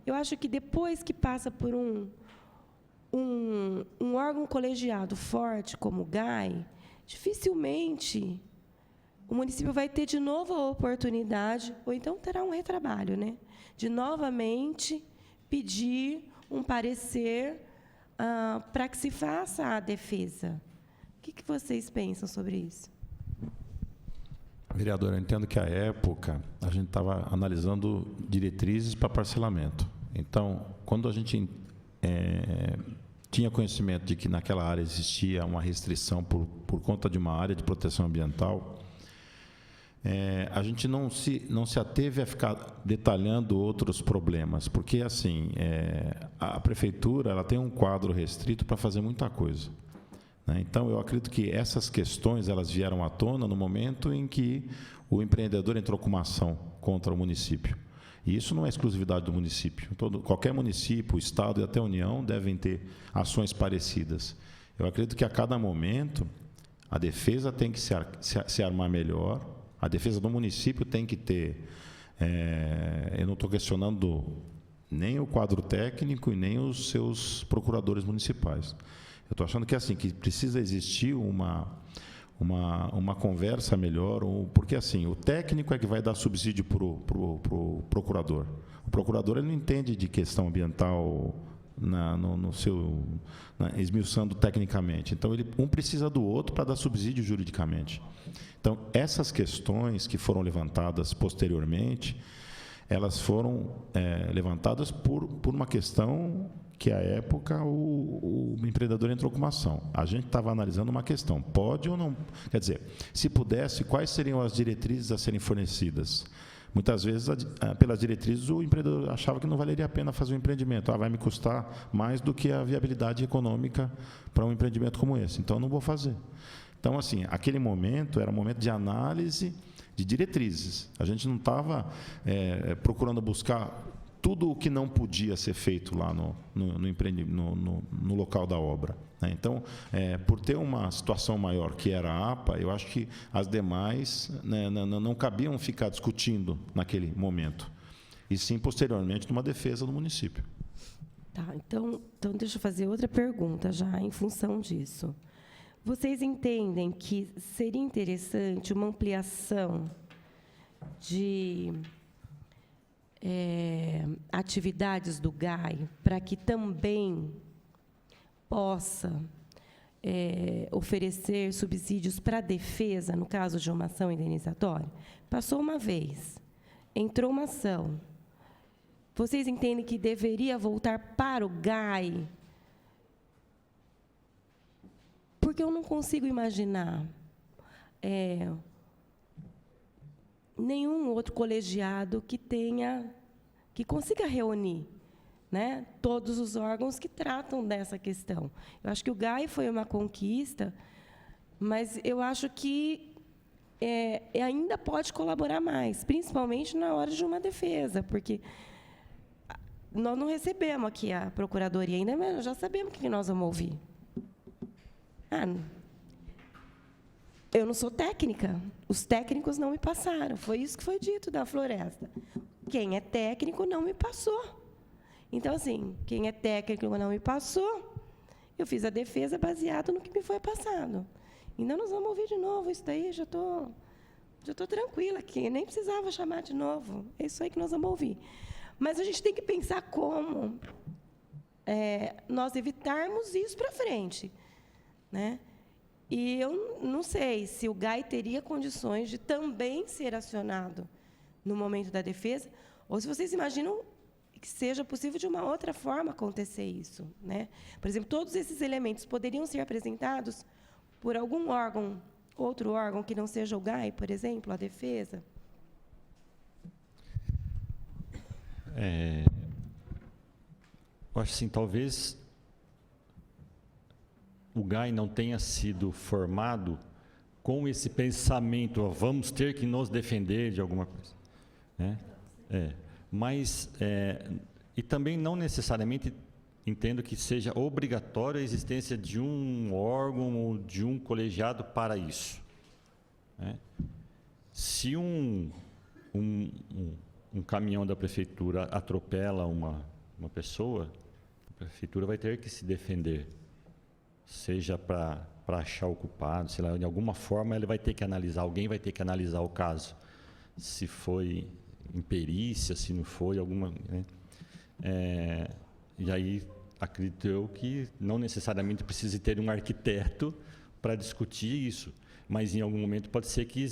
eu acho que depois que passa por um órgão colegiado forte como o GAI, dificilmente o município vai ter de novo a oportunidade, ou então terá um retrabalho, né, de novamente pedir um parecer para que se faça a defesa. O que vocês pensam sobre isso? Vereador, eu entendo que, à época, a gente estava analisando diretrizes para parcelamento. Então, quando a gente tinha conhecimento de que naquela área existia uma restrição por conta de uma área de proteção ambiental, a gente não se ateve a ficar detalhando outros problemas, porque, assim, a prefeitura ela tem um quadro restrito para fazer muita coisa. Então, eu acredito que essas questões elas vieram à tona no momento em que o empreendedor entrou com uma ação contra o município. E isso não é exclusividade do município. Qualquer município, o Estado e até a União devem ter ações parecidas. Eu acredito que, a cada momento, a defesa tem que se armar melhor, a defesa do município tem que ter... eu não estou questionando nem o quadro técnico e nem os seus procuradores municipais. Eu estou achando que, assim, que precisa existir uma conversa melhor, porque, assim, o técnico é que vai dar subsídio para o procurador. O procurador ele não entende de questão ambiental esmiuçando tecnicamente. Então, um precisa do outro para dar subsídio juridicamente. Então, essas questões que foram levantadas posteriormente, elas foram levantadas por uma questão que, à época, o empreendedor entrou com uma ação. A gente estava analisando uma questão, pode ou não... Quer dizer, se pudesse, quais seriam as diretrizes a serem fornecidas? Muitas vezes, pelas diretrizes, o empreendedor achava que não valeria a pena fazer um empreendimento. Vai me custar mais do que a viabilidade econômica para um empreendimento como esse, então não vou fazer. Então, assim, aquele momento era um momento de análise de diretrizes. A gente não estava procurando buscar tudo o que não podia ser feito lá no local da obra. Então, por ter uma situação maior que era a APA, eu acho que as demais não cabiam ficar discutindo naquele momento, e sim, posteriormente, numa defesa do município. Tá, então deixa eu fazer outra pergunta já em função disso. Vocês entendem que seria interessante uma ampliação de atividades do GAI para que também possa oferecer subsídios para a defesa, no caso de uma ação indenizatória? Passou uma vez, entrou uma ação. Vocês entendem que deveria voltar para o GAI? Porque eu não consigo imaginar nenhum outro colegiado que consiga reunir, né, todos os órgãos que tratam dessa questão. Eu acho que o GAI foi uma conquista, mas eu acho que ainda pode colaborar mais, principalmente na hora de uma defesa, porque nós não recebemos aqui a Procuradoria ainda, mas já sabemos o que nós vamos ouvir. Eu não sou técnica, os técnicos não me passaram, foi isso que foi dito da floresta. Quem é técnico não me passou. Então, assim, quem é técnico não me passou, eu fiz a defesa baseada no que me foi passado. Então, nós vamos ouvir de novo isso daí, já estou tranquila aqui, nem precisava chamar de novo, é isso aí que nós vamos ouvir. Mas a gente tem que pensar como nós evitarmos isso para frente, né? E eu não sei se o GAI teria condições de também ser acionado no momento da defesa, ou se vocês imaginam que seja possível de uma outra forma acontecer isso, né? Por exemplo, todos esses elementos poderiam ser apresentados por algum órgão, outro órgão que não seja o GAI, por exemplo, a defesa? Eu acho assim, talvez o GAI não tenha sido formado com esse pensamento, vamos ter que nos defender de alguma coisa, né? Mas E também não necessariamente entendo que seja obrigatória a existência de um órgão ou de um colegiado para isso, né? Se um caminhão da prefeitura atropela uma pessoa, a prefeitura vai ter que se defender, seja para achar o culpado, sei lá, de alguma forma ele vai ter que analisar, alguém vai ter que analisar o caso, se foi imperícia, se não foi alguma, né? E aí acredito eu que não necessariamente precise ter um arquiteto para discutir isso, mas em algum momento pode ser que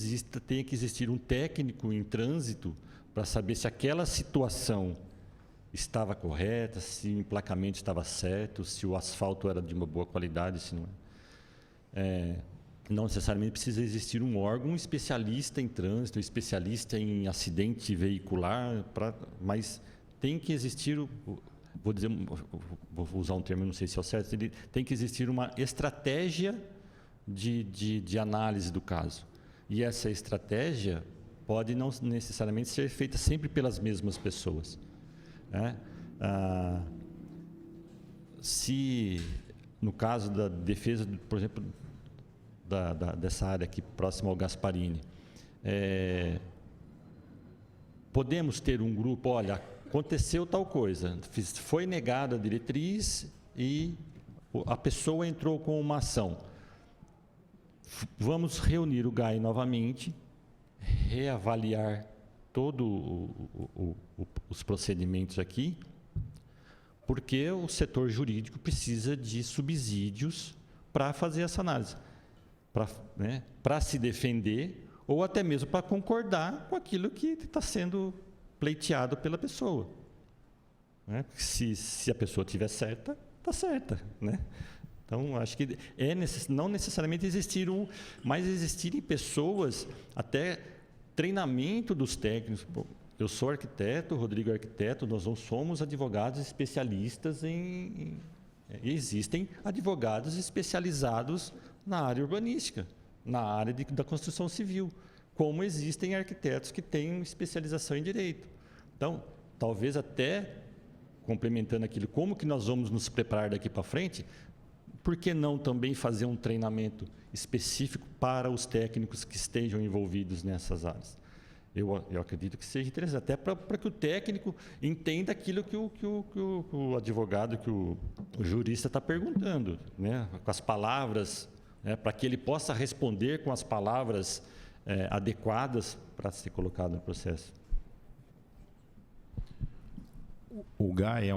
tenha que existir um técnico em trânsito para saber se aquela situação estava correta, se o emplacamento estava certo, se o asfalto era de uma boa qualidade, se não é. Não necessariamente precisa existir um órgão especialista em trânsito, especialista em acidente veicular, mas tem que existir, vou usar um termo, não sei se é o certo, tem que existir uma estratégia de análise do caso. E essa estratégia pode não necessariamente ser feita sempre pelas mesmas pessoas, né? Se, no caso da defesa, por exemplo, dessa área aqui próxima ao Gasparini, podemos ter um grupo, olha, aconteceu tal coisa, foi negada a diretriz e a pessoa entrou com uma ação. Vamos reunir o GAI novamente, reavaliar todos os procedimentos aqui, porque o setor jurídico precisa de subsídios para fazer essa análise, para se defender ou até mesmo para concordar com aquilo que está sendo pleiteado pela pessoa, né? Se a pessoa estiver certa, está certa, né? Então, acho que não necessariamente mas existirem pessoas, até treinamento dos técnicos. Eu sou arquiteto, o Rodrigo é arquiteto, nós não somos advogados especialistas existem advogados especializados na área urbanística, na área da construção civil, como existem arquitetos que têm especialização em direito. Então, talvez até, complementando aquilo, como que nós vamos nos preparar daqui para frente, por que não também fazer um treinamento específico para os técnicos que estejam envolvidos nessas áreas? Eu acredito que seja interessante, até para que o técnico entenda aquilo que o advogado, que o jurista está perguntando, né? Com as palavras, né? Para que ele possa responder com as palavras adequadas para ser colocado no processo. O GAI,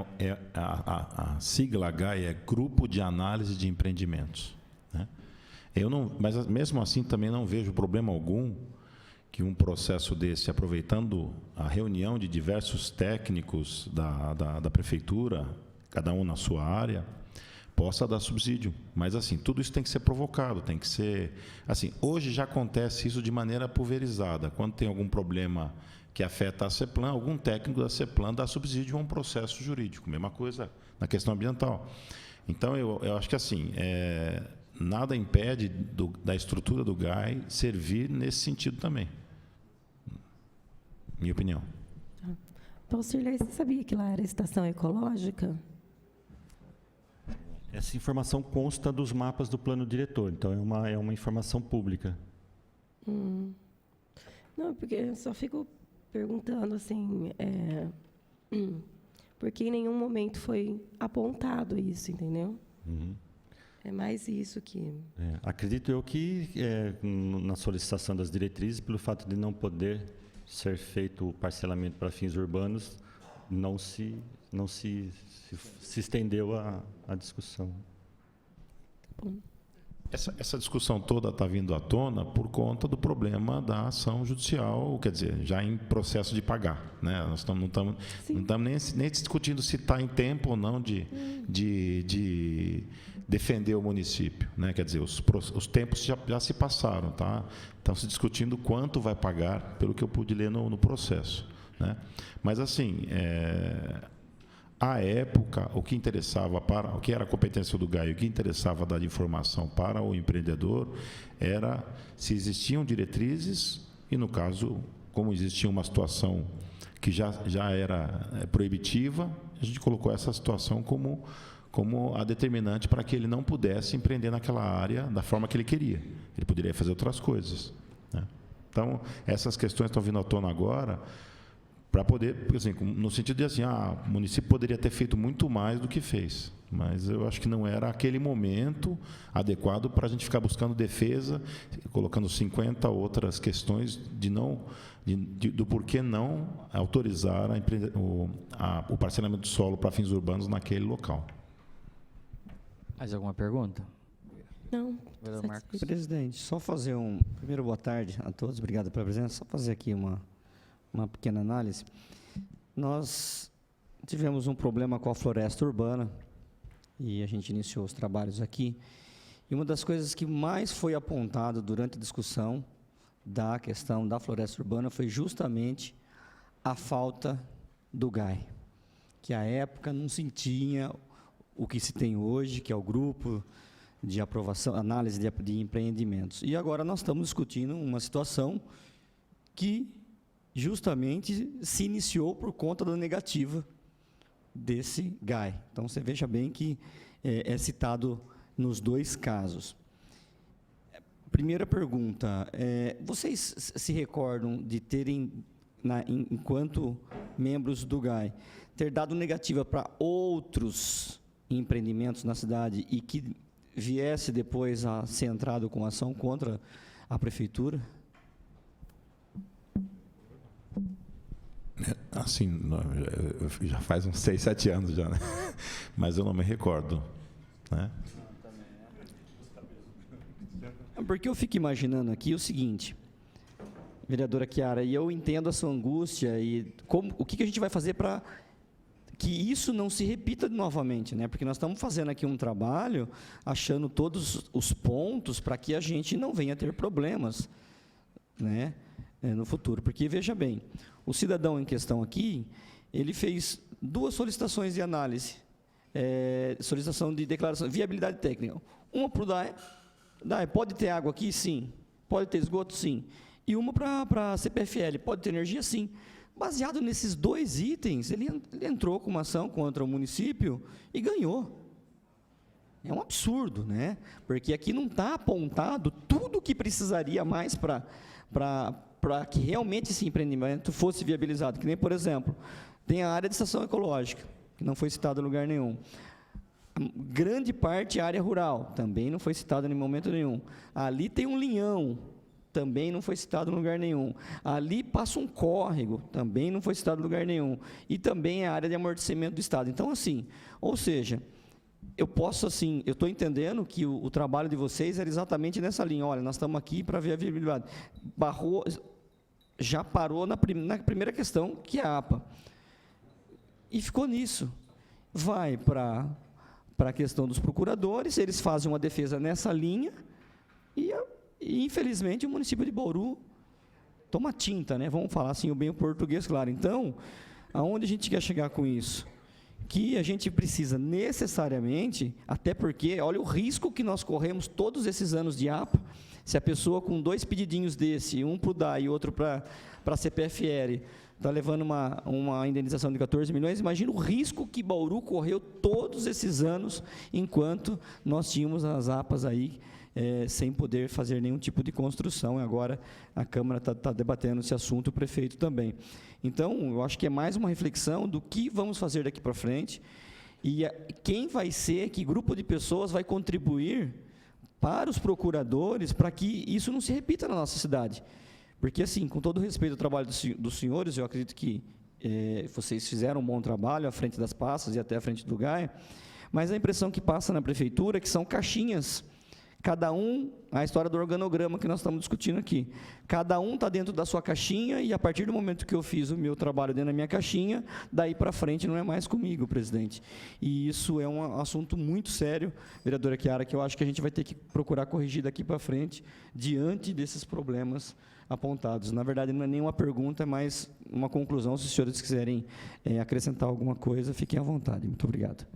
a sigla GAI é Grupo de Análise de Empreendimentos, né? Mas mesmo assim também não vejo problema algum que um processo desse, aproveitando a reunião de diversos técnicos da prefeitura, cada um na sua área, possa dar subsídio. Mas, assim, tudo isso tem que ser provocado, tem que ser... Assim, hoje já acontece isso de maneira pulverizada. Quando tem algum problema que afeta a CEPLAN, algum técnico da CEPLAN dá subsídio a um processo jurídico. Mesma coisa na questão ambiental. Então, eu acho que, assim, nada impede da estrutura do GAI servir nesse sentido também. Minha opinião. Paulo Cirlei, você sabia que lá era estação ecológica? Essa informação consta dos mapas do plano diretor, então é uma informação pública. Não, porque eu só fico perguntando assim, porque em nenhum momento foi apontado isso, entendeu? Uhum. É mais isso que... Acredito eu que na solicitação das diretrizes, pelo fato de não poder ser feito o parcelamento para fins urbanos, não se estendeu a discussão. Bom. Essa discussão toda está vindo à tona por conta do problema da ação judicial, quer dizer, já em processo de pagar, né? Nós não estamos nem discutindo se está em tempo ou não de defender o município, né? Quer dizer, os tempos já se passaram, tá? Estão se discutindo quanto vai pagar, pelo que eu pude ler no processo, né? Mas, assim, à época, o que era a competência do GAI, o que interessava dar de informação para o empreendedor era se existiam diretrizes e, no caso, como existia uma situação que já era proibitiva, a gente colocou essa situação como a determinante para que ele não pudesse empreender naquela área da forma que ele queria. Ele poderia fazer outras coisas, né? Então, essas questões estão vindo à tona agora para poder, assim, no sentido de assim, o município poderia ter feito muito mais do que fez, mas eu acho que não era aquele momento adequado para a gente ficar buscando defesa, colocando 50 outras questões do porquê não autorizar o parcelamento do solo para fins urbanos naquele local. Mais alguma pergunta? Não. Vereador Marcos. Presidente, só fazer primeiro, boa tarde a todos, obrigado pela presença. Só fazer aqui uma pequena análise. Nós tivemos um problema com a floresta urbana e a gente iniciou os trabalhos aqui. E uma das coisas que mais foi apontado durante a discussão da questão da floresta urbana foi justamente a falta do GAI, que à época não se tinha o que se tem hoje, que é o grupo de aprovação, análise de empreendimentos. E agora nós estamos discutindo uma situação que justamente se iniciou por conta da negativa desse GAI. Então, você veja bem que é citado nos dois casos. Primeira pergunta, vocês se recordam de terem, enquanto membros do GAI, ter dado negativa para outros empreendimentos na cidade e que viesse depois a ser entrado com ação contra a prefeitura? Assim, já faz uns 6, 7 anos já, né? Mas eu não me recordo, né? Porque eu fico imaginando aqui o seguinte, vereadora Chiara, e eu entendo a sua angústia e o que a gente vai fazer para que isso não se repita novamente, né? Porque nós estamos fazendo aqui um trabalho, achando todos os pontos para que a gente não venha ter problemas, né, no futuro. Porque, veja bem, o cidadão em questão aqui, ele fez 2 solicitações de análise, solicitação de declaração de viabilidade técnica. Uma para o DAE, pode ter água aqui? Sim. Pode ter esgoto? Sim. E uma para a CPFL, pode ter energia? Sim. Baseado nesses 2 itens, ele entrou com uma ação contra o município e ganhou. É um absurdo, né? Porque aqui não está apontado tudo o que precisaria mais para que realmente esse empreendimento fosse viabilizado. Que nem, por exemplo, tem a área de estação ecológica, que não foi citada em lugar nenhum. Grande parte é área rural, também não foi citada em momento nenhum. Ali tem um linhão, também não foi citado em lugar nenhum. Ali passa um córrego, também não foi citado em lugar nenhum. E também é a área de amortecimento do Estado. Então, assim, ou seja, eu estou entendendo que o trabalho de vocês era exatamente nessa linha. Olha, nós estamos aqui para ver a viabilidade. Já parou na primeira questão, que é a APA. E ficou nisso. Vai para a questão dos procuradores, eles fazem uma defesa nessa linha e infelizmente, o município de Bauru toma tinta, né? Vamos falar assim, bem o português, claro. Então, aonde a gente quer chegar com isso? Que a gente precisa necessariamente, até porque, olha o risco que nós corremos todos esses anos de APA, se a pessoa com 2 pedidinhos desse, um para o DAE e outro para a CPFL, está levando uma indenização de 14 milhões, imagina o risco que Bauru correu todos esses anos, enquanto nós tínhamos as APAs aí, sem poder fazer nenhum tipo de construção. E agora a Câmara está debatendo esse assunto, o prefeito também. Então, eu acho que é mais uma reflexão do que vamos fazer daqui para frente e quem vai ser, que grupo de pessoas vai contribuir para os procuradores para que isso não se repita na nossa cidade. Porque, assim, com todo o respeito ao trabalho dos senhores, eu acredito que vocês fizeram um bom trabalho à frente das pastas e até à frente do GAE, mas a impressão que passa na prefeitura é que são caixinhas. Cada um, a história do organograma que nós estamos discutindo aqui, cada um está dentro da sua caixinha e a partir do momento que eu fiz o meu trabalho dentro da minha caixinha, daí para frente não é mais comigo, presidente. E isso é um assunto muito sério, vereadora Chiara, que eu acho que a gente vai ter que procurar corrigir daqui para frente, diante desses problemas apontados. Na verdade, não é nenhuma pergunta, é mais uma conclusão. Se os senhores quiserem acrescentar alguma coisa, fiquem à vontade. Muito obrigado.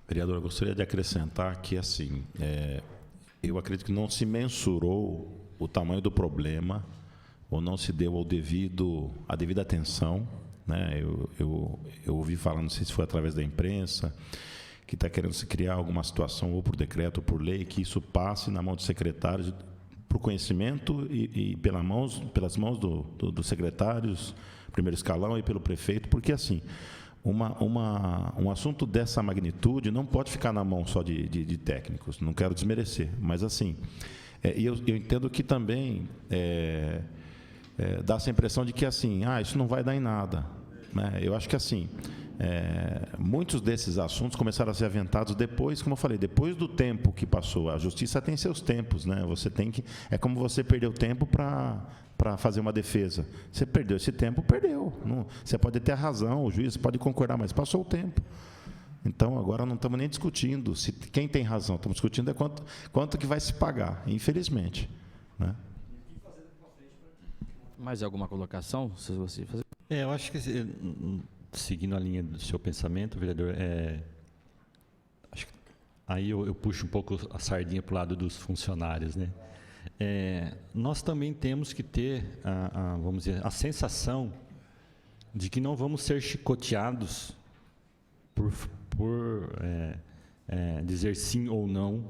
Vereador, eu gostaria de acrescentar que, assim, eu acredito que não se mensurou o tamanho do problema ou não se deu a devida atenção né? Eu ouvi falar, não sei se foi através da imprensa, que está querendo se criar alguma situação, ou por decreto ou por lei, que isso passe na mão do secretário, para o conhecimento e pelas mãos dos secretários, primeiro escalão, e pelo prefeito, porque, assim, um assunto dessa magnitude não pode ficar na mão só de técnicos, não quero desmerecer, mas, assim, eu entendo que também dá essa impressão de que, assim, isso não vai dar em nada, né? Eu acho que, assim, muitos desses assuntos começaram a ser aventados depois, como eu falei, depois do tempo que passou. A justiça tem seus tempos, né? Você tem que, é como você perdeu tempo para fazer uma defesa. Você perdeu esse tempo, perdeu. Não, você pode ter razão, o juiz pode concordar, mas passou o tempo. Então, agora não estamos nem discutindo quem tem razão, estamos discutindo quanto que vai se pagar, infelizmente, né? Mais alguma colocação? Se você fazer... Eu acho que, seguindo a linha do seu pensamento, vereador, acho que aí eu puxo um pouco a sardinha para o lado dos funcionários, né? Nós também temos que ter, vamos dizer, a sensação de que não vamos ser chicoteados por dizer sim ou não,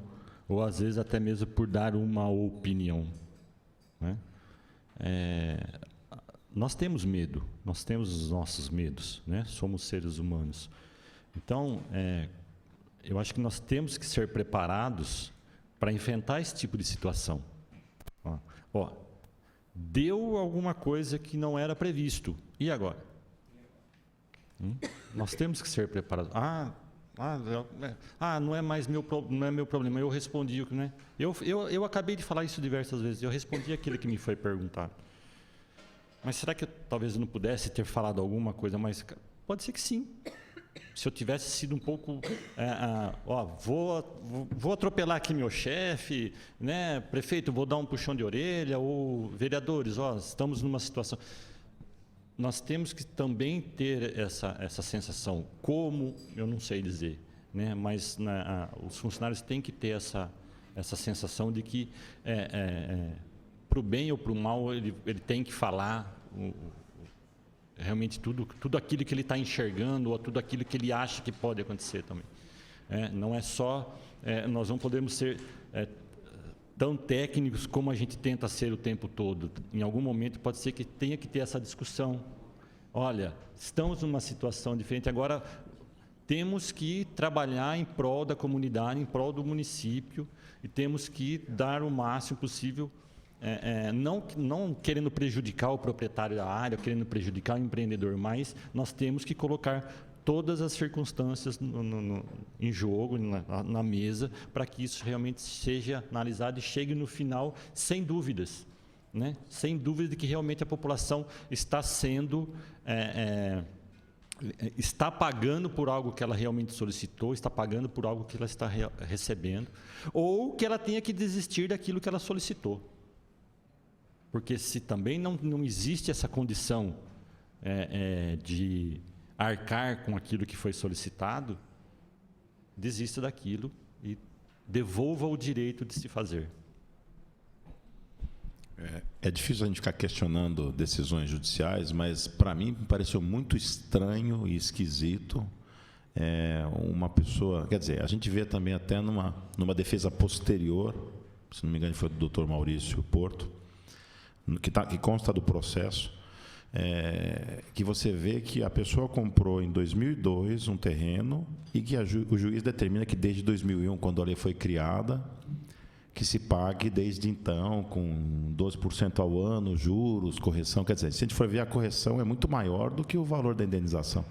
ou às vezes até mesmo por dar uma opinião, né? Nós temos medo, nós temos os nossos medos, né? Somos seres humanos. Então, eu acho que nós temos que ser preparados para enfrentar esse tipo de situação. Deu alguma coisa que não era previsto, e agora? Nós temos que ser preparados. Não é mais meu problema, eu respondi, né? Eu acabei de falar isso diversas vezes, eu respondi aquilo que me foi perguntado. Mas será que talvez eu não pudesse ter falado alguma coisa mais... Pode ser que sim. Se eu tivesse sido um pouco... vou atropelar aqui meu chefe, né? Prefeito, vou dar um puxão de orelha, ou vereadores, estamos numa situação... Nós temos que também ter essa sensação, como, eu não sei dizer, né? Mas os funcionários têm que ter essa sensação de que, para o bem ou para o mal, ele tem que falar realmente tudo aquilo que ele está enxergando, ou tudo aquilo que ele acha que pode acontecer também. Não é só, nós não podemos ser tão técnicos como a gente tenta ser o tempo todo. Em algum momento pode ser que tenha que ter essa discussão. Olha, estamos numa situação diferente, agora temos que trabalhar em prol da comunidade, em prol do município, e temos que dar o máximo possível, não querendo prejudicar o proprietário da área, querendo prejudicar o empreendedor, mas nós temos que colocar todas as circunstâncias em jogo, na mesa, para que isso realmente seja analisado e chegue no final sem dúvidas, né? Sem dúvida de que realmente a população está sendo, está pagando por algo que ela realmente solicitou, está pagando por algo que ela está recebendo, ou que ela tenha que desistir daquilo que ela solicitou. Porque se também não existe essa condição de arcar com aquilo que foi solicitado, desista daquilo e devolva o direito de se fazer. É difícil a gente ficar questionando decisões judiciais, mas, para mim, me pareceu muito estranho e esquisito uma pessoa... Quer dizer, a gente vê também até numa defesa posterior, se não me engano foi do doutor Maurício Porto, que consta do processo, que você vê que a pessoa comprou em 2002 um terreno e que o juiz determina que desde 2001, quando a lei foi criada, que se pague desde então com 12% ao ano, juros, correção. Quer dizer, se a gente for ver, a correção é muito maior do que o valor da indenização.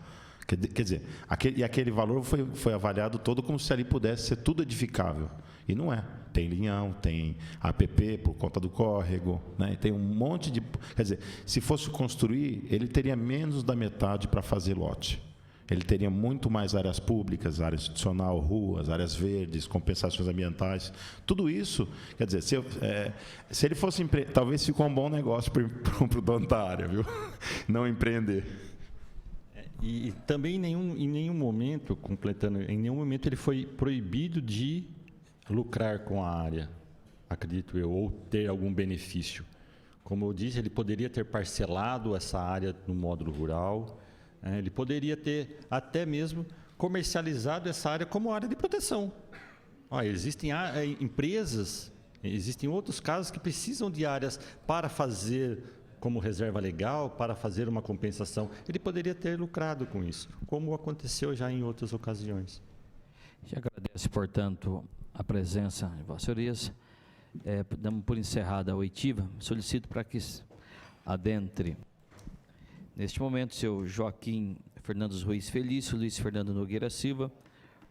Quer dizer, aquele valor foi avaliado todo como se ali pudesse ser tudo edificável. E não é. Tem linhão, tem APP por conta do córrego, né? Tem um monte de... Quer dizer, se fosse construir, ele teria menos da metade para fazer lote. Ele teria muito mais áreas públicas, área institucional, ruas, áreas verdes, compensações ambientais. Tudo isso, quer dizer, se ele fosse... Talvez ficou um bom negócio para o dono da área, viu? Não empreender. E também em nenhum momento, completando, em nenhum momento ele foi proibido de lucrar com a área, acredito eu, ou ter algum benefício. Como eu disse, ele poderia ter parcelado essa área no módulo rural, Ele poderia ter até mesmo comercializado essa área como área de proteção. Existem empresas, existem outros casos que precisam de áreas para fazer como reserva legal, para fazer uma compensação. Ele poderia ter lucrado com isso, como aconteceu já em outras ocasiões. Já agradeço, portanto, a presença de Vossas Senhorias. Damos por encerrada a oitiva. Solicito para que adentre, neste momento, o senhor Joaquim Fernandes Ruiz Felício, Luiz Fernando Nogueira Silva,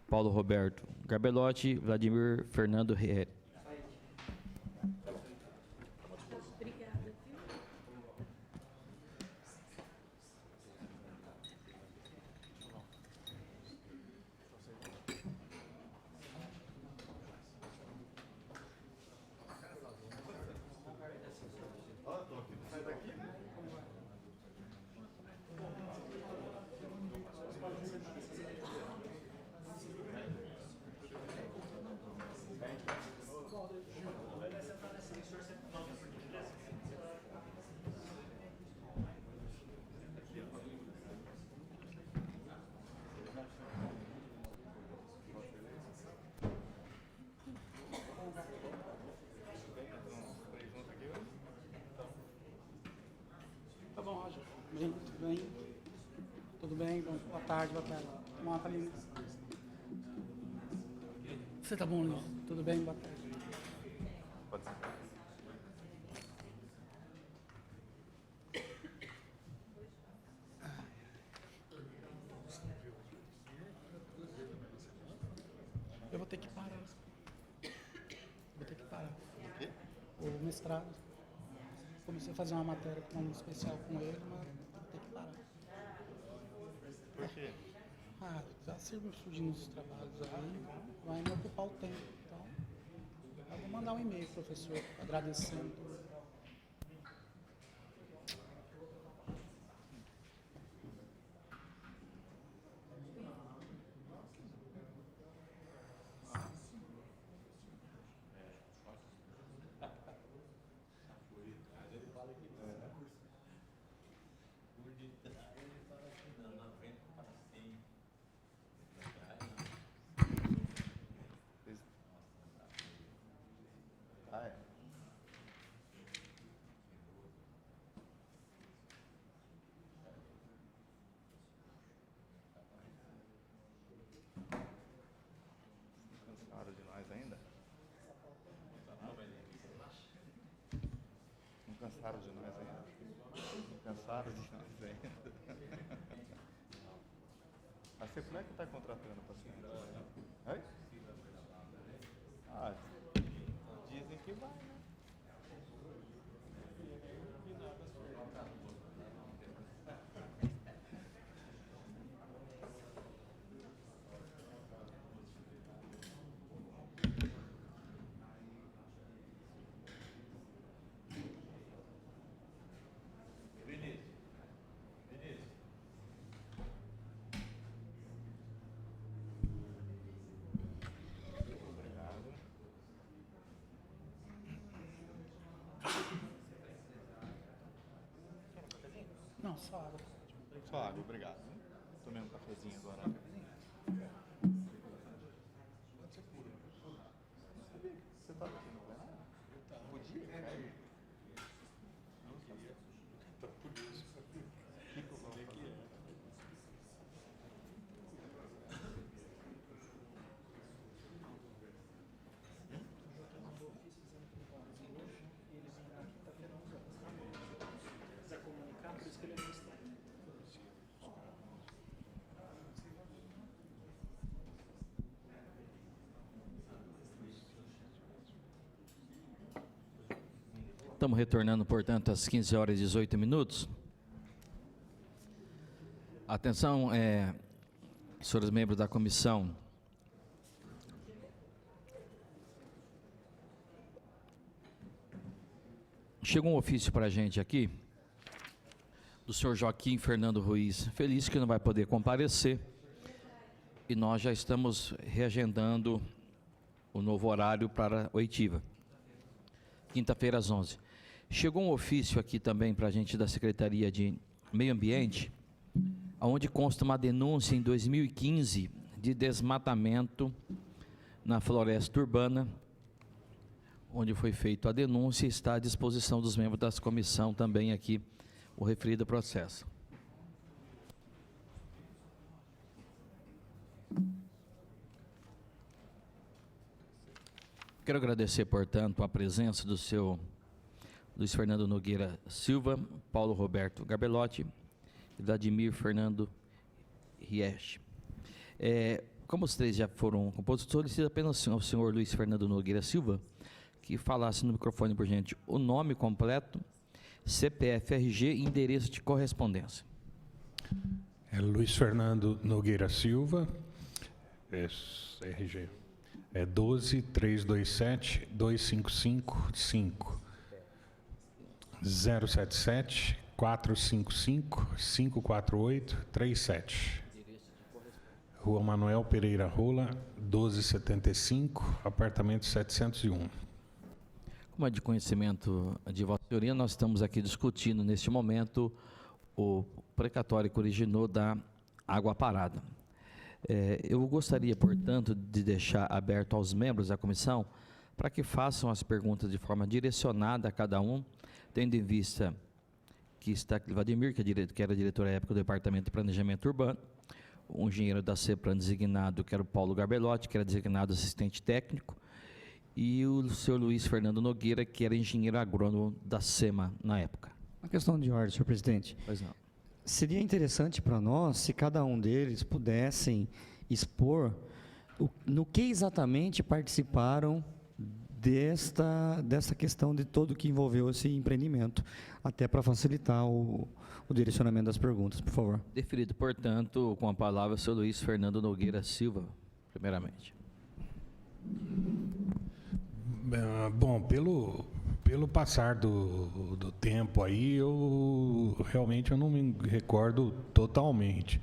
Paulo Roberto Garbelotti, Vladimir Fernando Rieri. Tá bom, Roger. Bem, tudo bem? Tudo bem? Bom, boa tarde, boa tarde. Vamos lá, Thalina. Você tá bom, Luiz? Tudo bem? Boa tarde. Pode ser. Eu vou ter que parar. Vou ter que parar. O quê? O mestrado. Comecei a fazer uma matéria com um especial com ele, mas vou ter que parar. Por quê? Já surgindo os trabalhos aí, vai me ocupar o tempo. Então, eu vou mandar um e-mail, professor, agradecendo. Cansaram de nós ainda? Não cansaram de nós ainda? Não cansaram de nós ainda? A Sepulec está contratando paciente, né? Oi? Dizem que vai, né? Não, só água. Só água, obrigado. Tomei um cafezinho agora. Você estava aqui no plenário? Podia cair? Por isso. O que eu vou fazer? Estamos retornando, portanto, às 15 horas e 18 minutos. Atenção, senhores membros da comissão. Chegou um ofício para a gente aqui, do senhor Joaquim Fernando Ruiz Felício, que não vai poder comparecer, e nós já estamos reagendando o novo horário para a oitiva, quinta-feira às 11. Chegou um ofício aqui também para a gente da Secretaria de Meio Ambiente, onde consta uma denúncia em 2015 de desmatamento na floresta urbana, onde foi feita a denúncia, está à disposição dos membros da comissão também aqui o referido processo. Quero agradecer, portanto, a presença do seu Luiz Fernando Nogueira Silva, Paulo Roberto Garbelotti e Vladimir Fernando Riesch. Como os três já foram compostos, solicito apenas ao senhor Luiz Fernando Nogueira Silva que falasse no microfone, por gente, o nome completo, CPF, RG e endereço de correspondência. Luiz Fernando Nogueira Silva, RG. 12-327-255-5. 077-455-548-37. Rua Manuel Pereira Rola, 1275, apartamento 701. Como é de conhecimento de Vossa Senhoria, nós estamos aqui discutindo, neste momento, o precatório que originou da água parada. Eu gostaria, portanto, de deixar aberto aos membros da comissão para que façam as perguntas de forma direcionada a cada um, tendo em vista que está aqui Vladimir, que era diretor à época do Departamento de Planejamento Urbano, o engenheiro da CEPLAN designado, que era o Paulo Garbelotti, que era designado assistente técnico, e o senhor Luiz Fernando Nogueira, que era engenheiro agrônomo da SEMA na época. Uma questão de ordem, senhor presidente. Pois não. Seria interessante para nós se cada um deles pudessem expor no que exatamente participaram desta questão de todo que envolveu esse empreendimento, até para facilitar o direcionamento das perguntas, por favor. Deferido, portanto, com a palavra o senhor Luiz Fernando Nogueira Silva, primeiramente. Bom, pelo passar do tempo aí, eu não me recordo totalmente.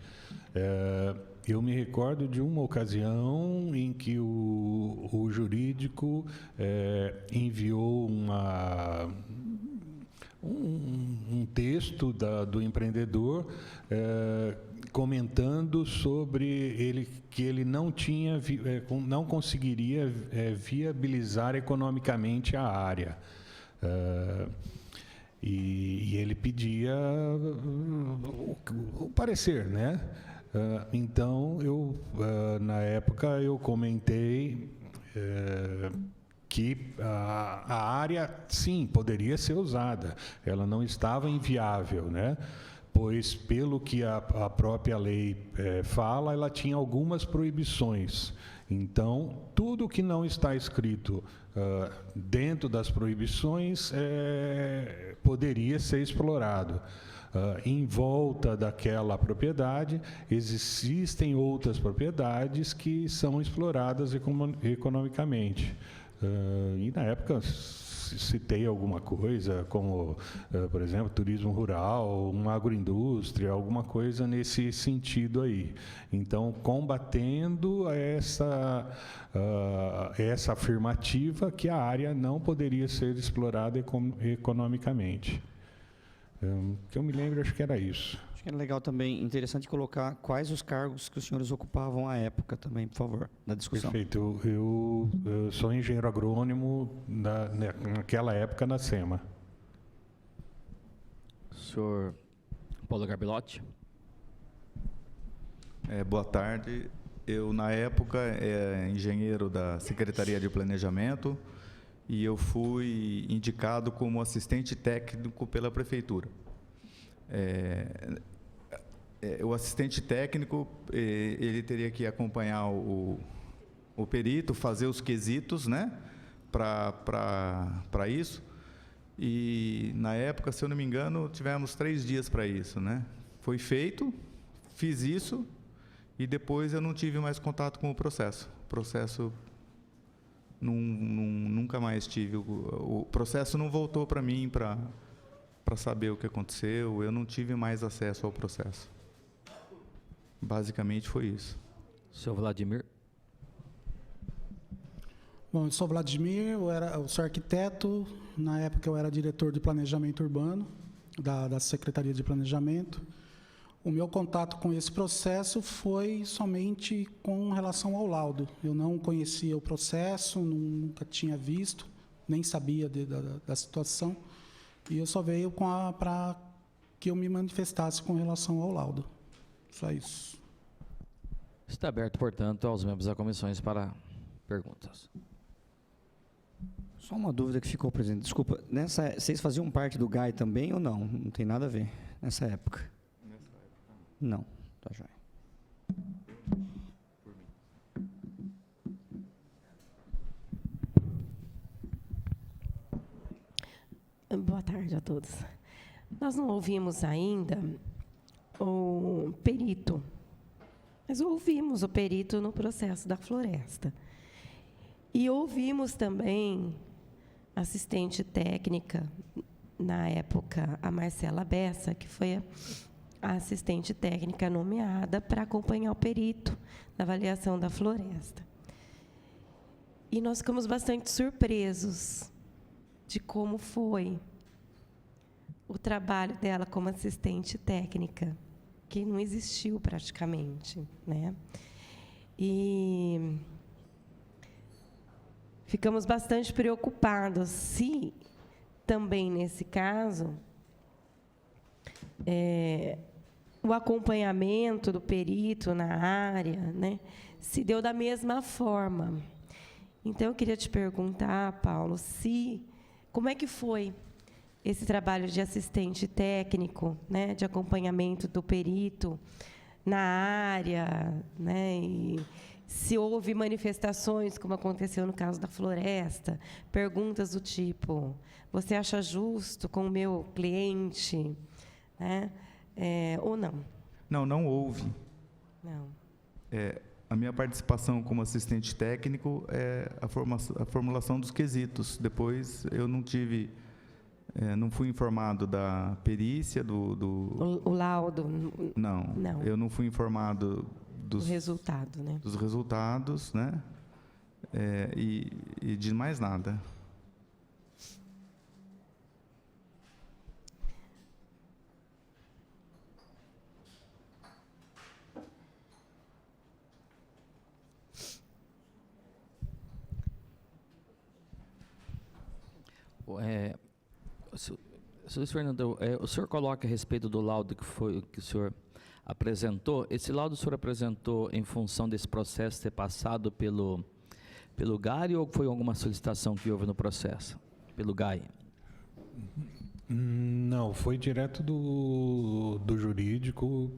Eu me recordo de uma ocasião em que o jurídico enviou um texto do empreendedor comentando sobre que ele não conseguiria viabilizar economicamente a área. E ele pedia o parecer, né? Então, na época, eu comentei que a área, sim, poderia ser usada. Ela não estava inviável, né? Pois, pelo que a própria lei fala, ela tinha algumas proibições. Então, tudo que não está escrito dentro das proibições poderia ser explorado. Em volta daquela propriedade, existem outras propriedades que são exploradas economicamente. E, na época, citei alguma coisa, como, por exemplo, turismo rural, uma agroindústria, alguma coisa nesse sentido aí. Então, combatendo essa afirmativa que a área não poderia ser explorada economicamente. Que eu me lembro, acho que era isso. Acho que era legal também, interessante colocar quais os cargos que os senhores ocupavam à época também, por favor, na discussão. Perfeito. Eu sou engenheiro agrônomo naquela época na SEMA. Senhor Paulo Garbelotti. Boa tarde. Eu, na época, engenheiro da Secretaria de Planejamento, e eu fui indicado como assistente técnico pela Prefeitura. O assistente técnico, ele teria que acompanhar o perito, fazer os quesitos, né, para isso. E, na época, se eu não me engano, tivemos 3 dias para isso, né? Foi feito, fiz isso, e depois eu não tive mais contato com o processo. O processo... nunca mais tive. O processo não voltou para mim para saber o que aconteceu. Eu não tive mais acesso ao processo. Basicamente foi isso. Senhor Vladimir. Bom, eu sou Vladimir, eu sou arquiteto. Na época eu era diretor de planejamento urbano da Secretaria de Planejamento. O meu contato com esse processo foi somente com relação ao laudo. Eu não conhecia o processo, nunca tinha visto, nem sabia da situação, e eu só veio para que eu me manifestasse com relação ao laudo. Só isso. Está aberto, portanto, aos membros da comissão para perguntas. Só uma dúvida que ficou, presidente. Desculpa, vocês faziam parte do GAI também ou não? Não tem nada a ver nessa época. Não, tá joia. Boa tarde a todos. Nós não ouvimos ainda o perito, mas ouvimos o perito no processo da floresta. E ouvimos também a assistente técnica, na época, a Marcela Bessa, que foi a assistente técnica nomeada para acompanhar o perito na avaliação da floresta. E nós ficamos bastante surpresos de como foi o trabalho dela como assistente técnica, que não existiu praticamente, né? E ficamos bastante preocupados se também nesse caso o acompanhamento do perito na área, né, se deu da mesma forma. Então, eu queria te perguntar, Paulo, como é que foi esse trabalho de assistente técnico, né, de acompanhamento do perito na área, né, e se houve manifestações, como aconteceu no caso da floresta, perguntas do tipo: você acha justo com o meu cliente, né? Ou não? Não houve. Não. A minha participação como assistente técnico é a formulação dos quesitos. Depois eu não tive, não fui informado da perícia, O laudo? Não. Eu não fui informado dos resultado, né? Dos resultados, né? E de mais nada. Senhor Fernando, o senhor coloca a respeito do laudo que o senhor apresentou. Esse laudo o senhor apresentou em função desse processo ter passado pelo GAI ou foi alguma solicitação que houve no processo, pelo GAI? Não, foi direto do jurídico,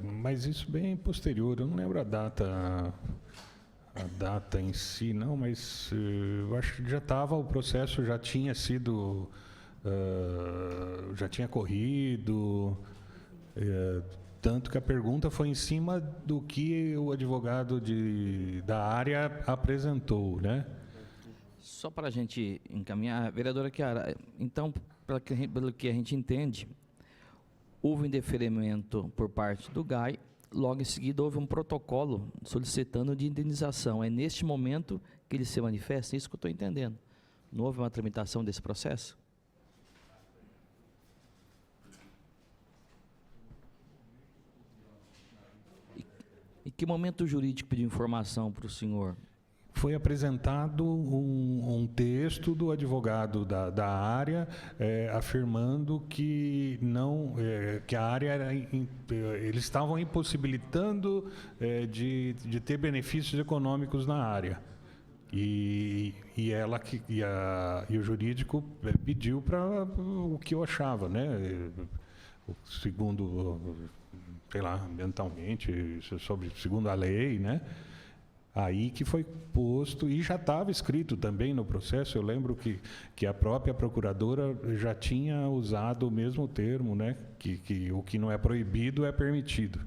mas isso bem posterior. Eu não lembro a data em si, não, mas eu acho que já estava, o processo já tinha sido, já tinha corrido, tanto que a pergunta foi em cima do que o advogado da área apresentou, né? Só para a gente encaminhar, vereadora Chiara, então, pelo que a gente entende, houve indeferimento por parte do GAI, logo em seguida houve um protocolo solicitando de indenização. É neste momento que ele se manifesta? É isso que eu estou entendendo. Não houve uma tramitação desse processo? E que momento jurídico pediu informação para o senhor? Foi apresentado um texto do advogado da área afirmando que que a área eles estavam impossibilitando de ter benefícios econômicos na área e o jurídico pediu para o que eu achava, né? Segundo, sei lá, ambientalmente, segundo a lei, né? Aí que foi posto, e já estava escrito também no processo, eu lembro que a própria procuradora já tinha usado o mesmo termo, né? Que o que não é proibido é permitido.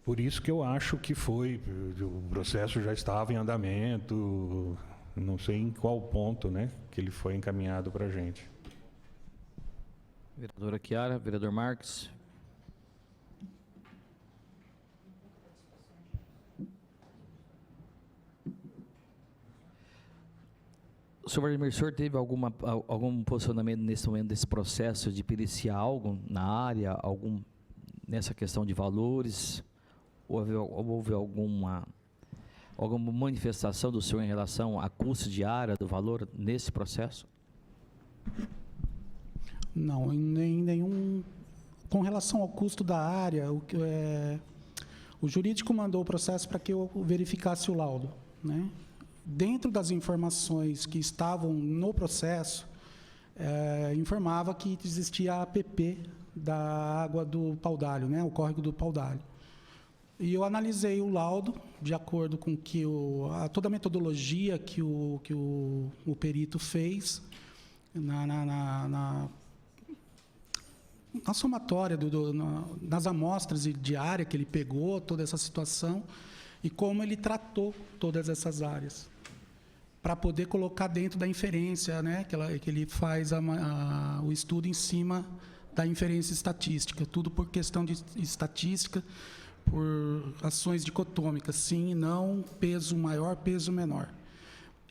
Por isso que eu acho que o processo já estava em andamento, não sei em qual ponto, né? Que ele foi encaminhado para a gente. Vereadora Chiara, vereador Marques. Senhor Vladimir, o senhor teve algum posicionamento nesse momento desse processo de periciar algo na área, nessa questão de valores? Houve alguma manifestação do senhor em relação a custo de área, do valor, nesse processo? Não, em nenhum. Com relação ao custo da área, o jurídico mandou o processo para que eu verificasse o laudo, né? Dentro das informações que estavam no processo, informava que existia a APP da água do Paudalho, né? O córrego do Paudalho. E eu analisei o laudo de acordo com que toda a metodologia que o perito fez na somatória das amostras de área que ele pegou, toda essa situação, e como ele tratou todas essas áreas, para poder colocar dentro da inferência, né, que ele faz o estudo em cima da inferência estatística, tudo por questão de estatística, por ações dicotômicas, sim e não, peso maior, peso menor.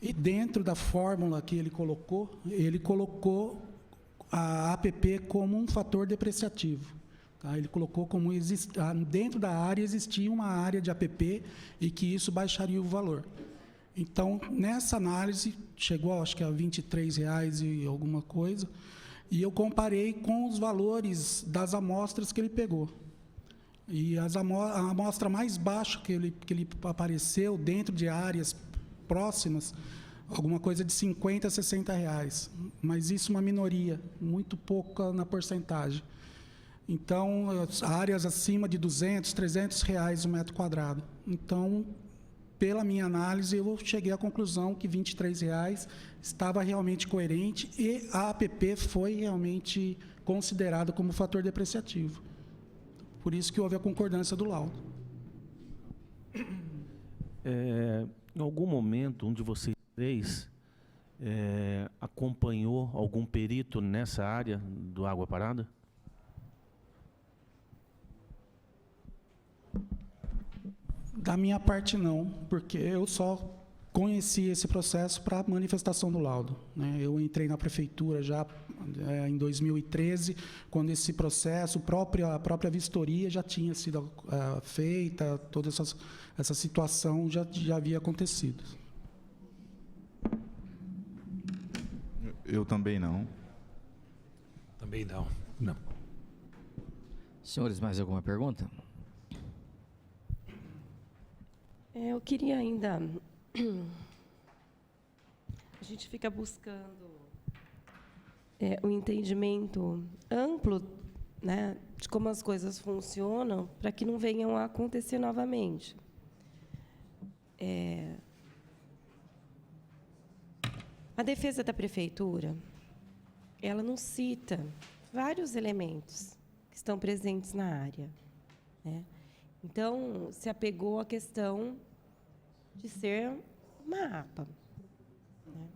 E dentro da fórmula que ele colocou a APP como um fator depreciativo. Tá? Ele colocou como dentro da área existia uma área de APP e que isso baixaria o valor. Então, nessa análise, chegou acho que a R$ 23,00 e alguma coisa, e eu comparei com os valores das amostras que ele pegou. E a amostra mais baixa que ele apareceu dentro de áreas próximas, alguma coisa de R$ 50 a R$ 60,00, mas isso uma minoria, muito pouca na porcentagem. Então, áreas acima de R$ 200, R$ 300 o metro quadrado. Então, pela minha análise, eu cheguei à conclusão que R$ 23,00 estava realmente coerente e a APP foi realmente considerada como fator depreciativo. Por isso que houve a concordância do laudo. Em algum momento, um de vocês três acompanhou algum perito nessa área do Água Parada? Da minha parte, não, porque eu só conheci esse processo para a manifestação do laudo, né? Eu entrei na prefeitura já em 2013, quando esse processo, a própria vistoria já tinha sido feita, toda essa situação já havia acontecido. Eu também não. Também não. Não. Senhores, mais alguma pergunta? Eu queria ainda... A gente fica buscando o entendimento amplo, né, de como as coisas funcionam, para que não venham a acontecer novamente. A defesa da prefeitura, ela não cita vários elementos que estão presentes na área, né? Então, se apegou à questão de ser uma APA, né?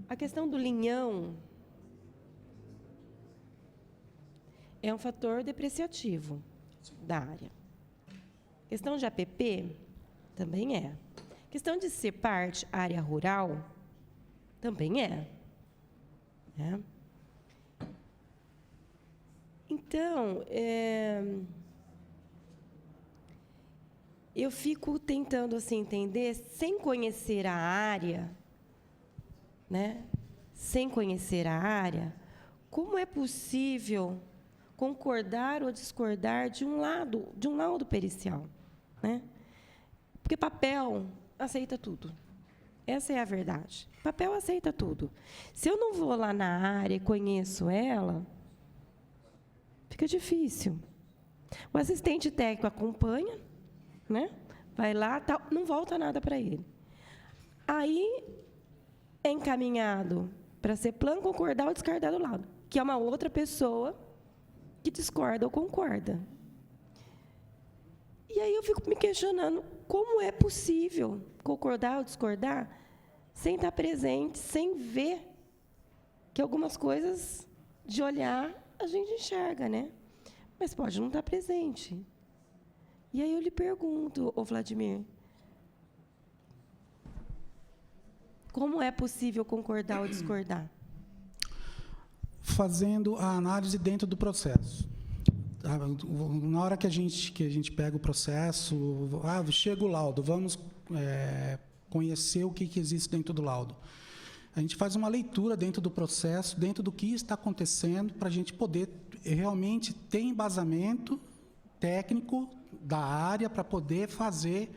A questão do linhão é um fator depreciativo da área. A questão de APP também é. A questão de ser parte área rural também é, né? Então, eu fico tentando assim, entender, sem conhecer a área, né? Sem conhecer a área, como é possível concordar ou discordar de um laudo pericial, né? Porque papel aceita tudo. Essa é a verdade. Papel aceita tudo. Se eu não vou lá na área e conheço ela, fica difícil. O assistente técnico acompanha, né? Vai lá, tal, não volta nada para ele. Aí é encaminhado para ser plano, concordar ou discordar do laudo, que é uma outra pessoa que discorda ou concorda. E aí eu fico me questionando como é possível concordar ou discordar sem estar presente, sem ver que algumas coisas de olhar a gente enxerga, né? Mas pode não estar presente. E aí eu lhe pergunto, ô Vladimir, Como é possível concordar ou discordar? Fazendo a análise dentro do processo. Na hora que a gente pega o processo, chega o laudo, vamos conhecer o que existe dentro do laudo. A gente faz uma leitura dentro do processo, dentro do que está acontecendo, para a gente poder realmente ter embasamento técnico da área para poder fazer,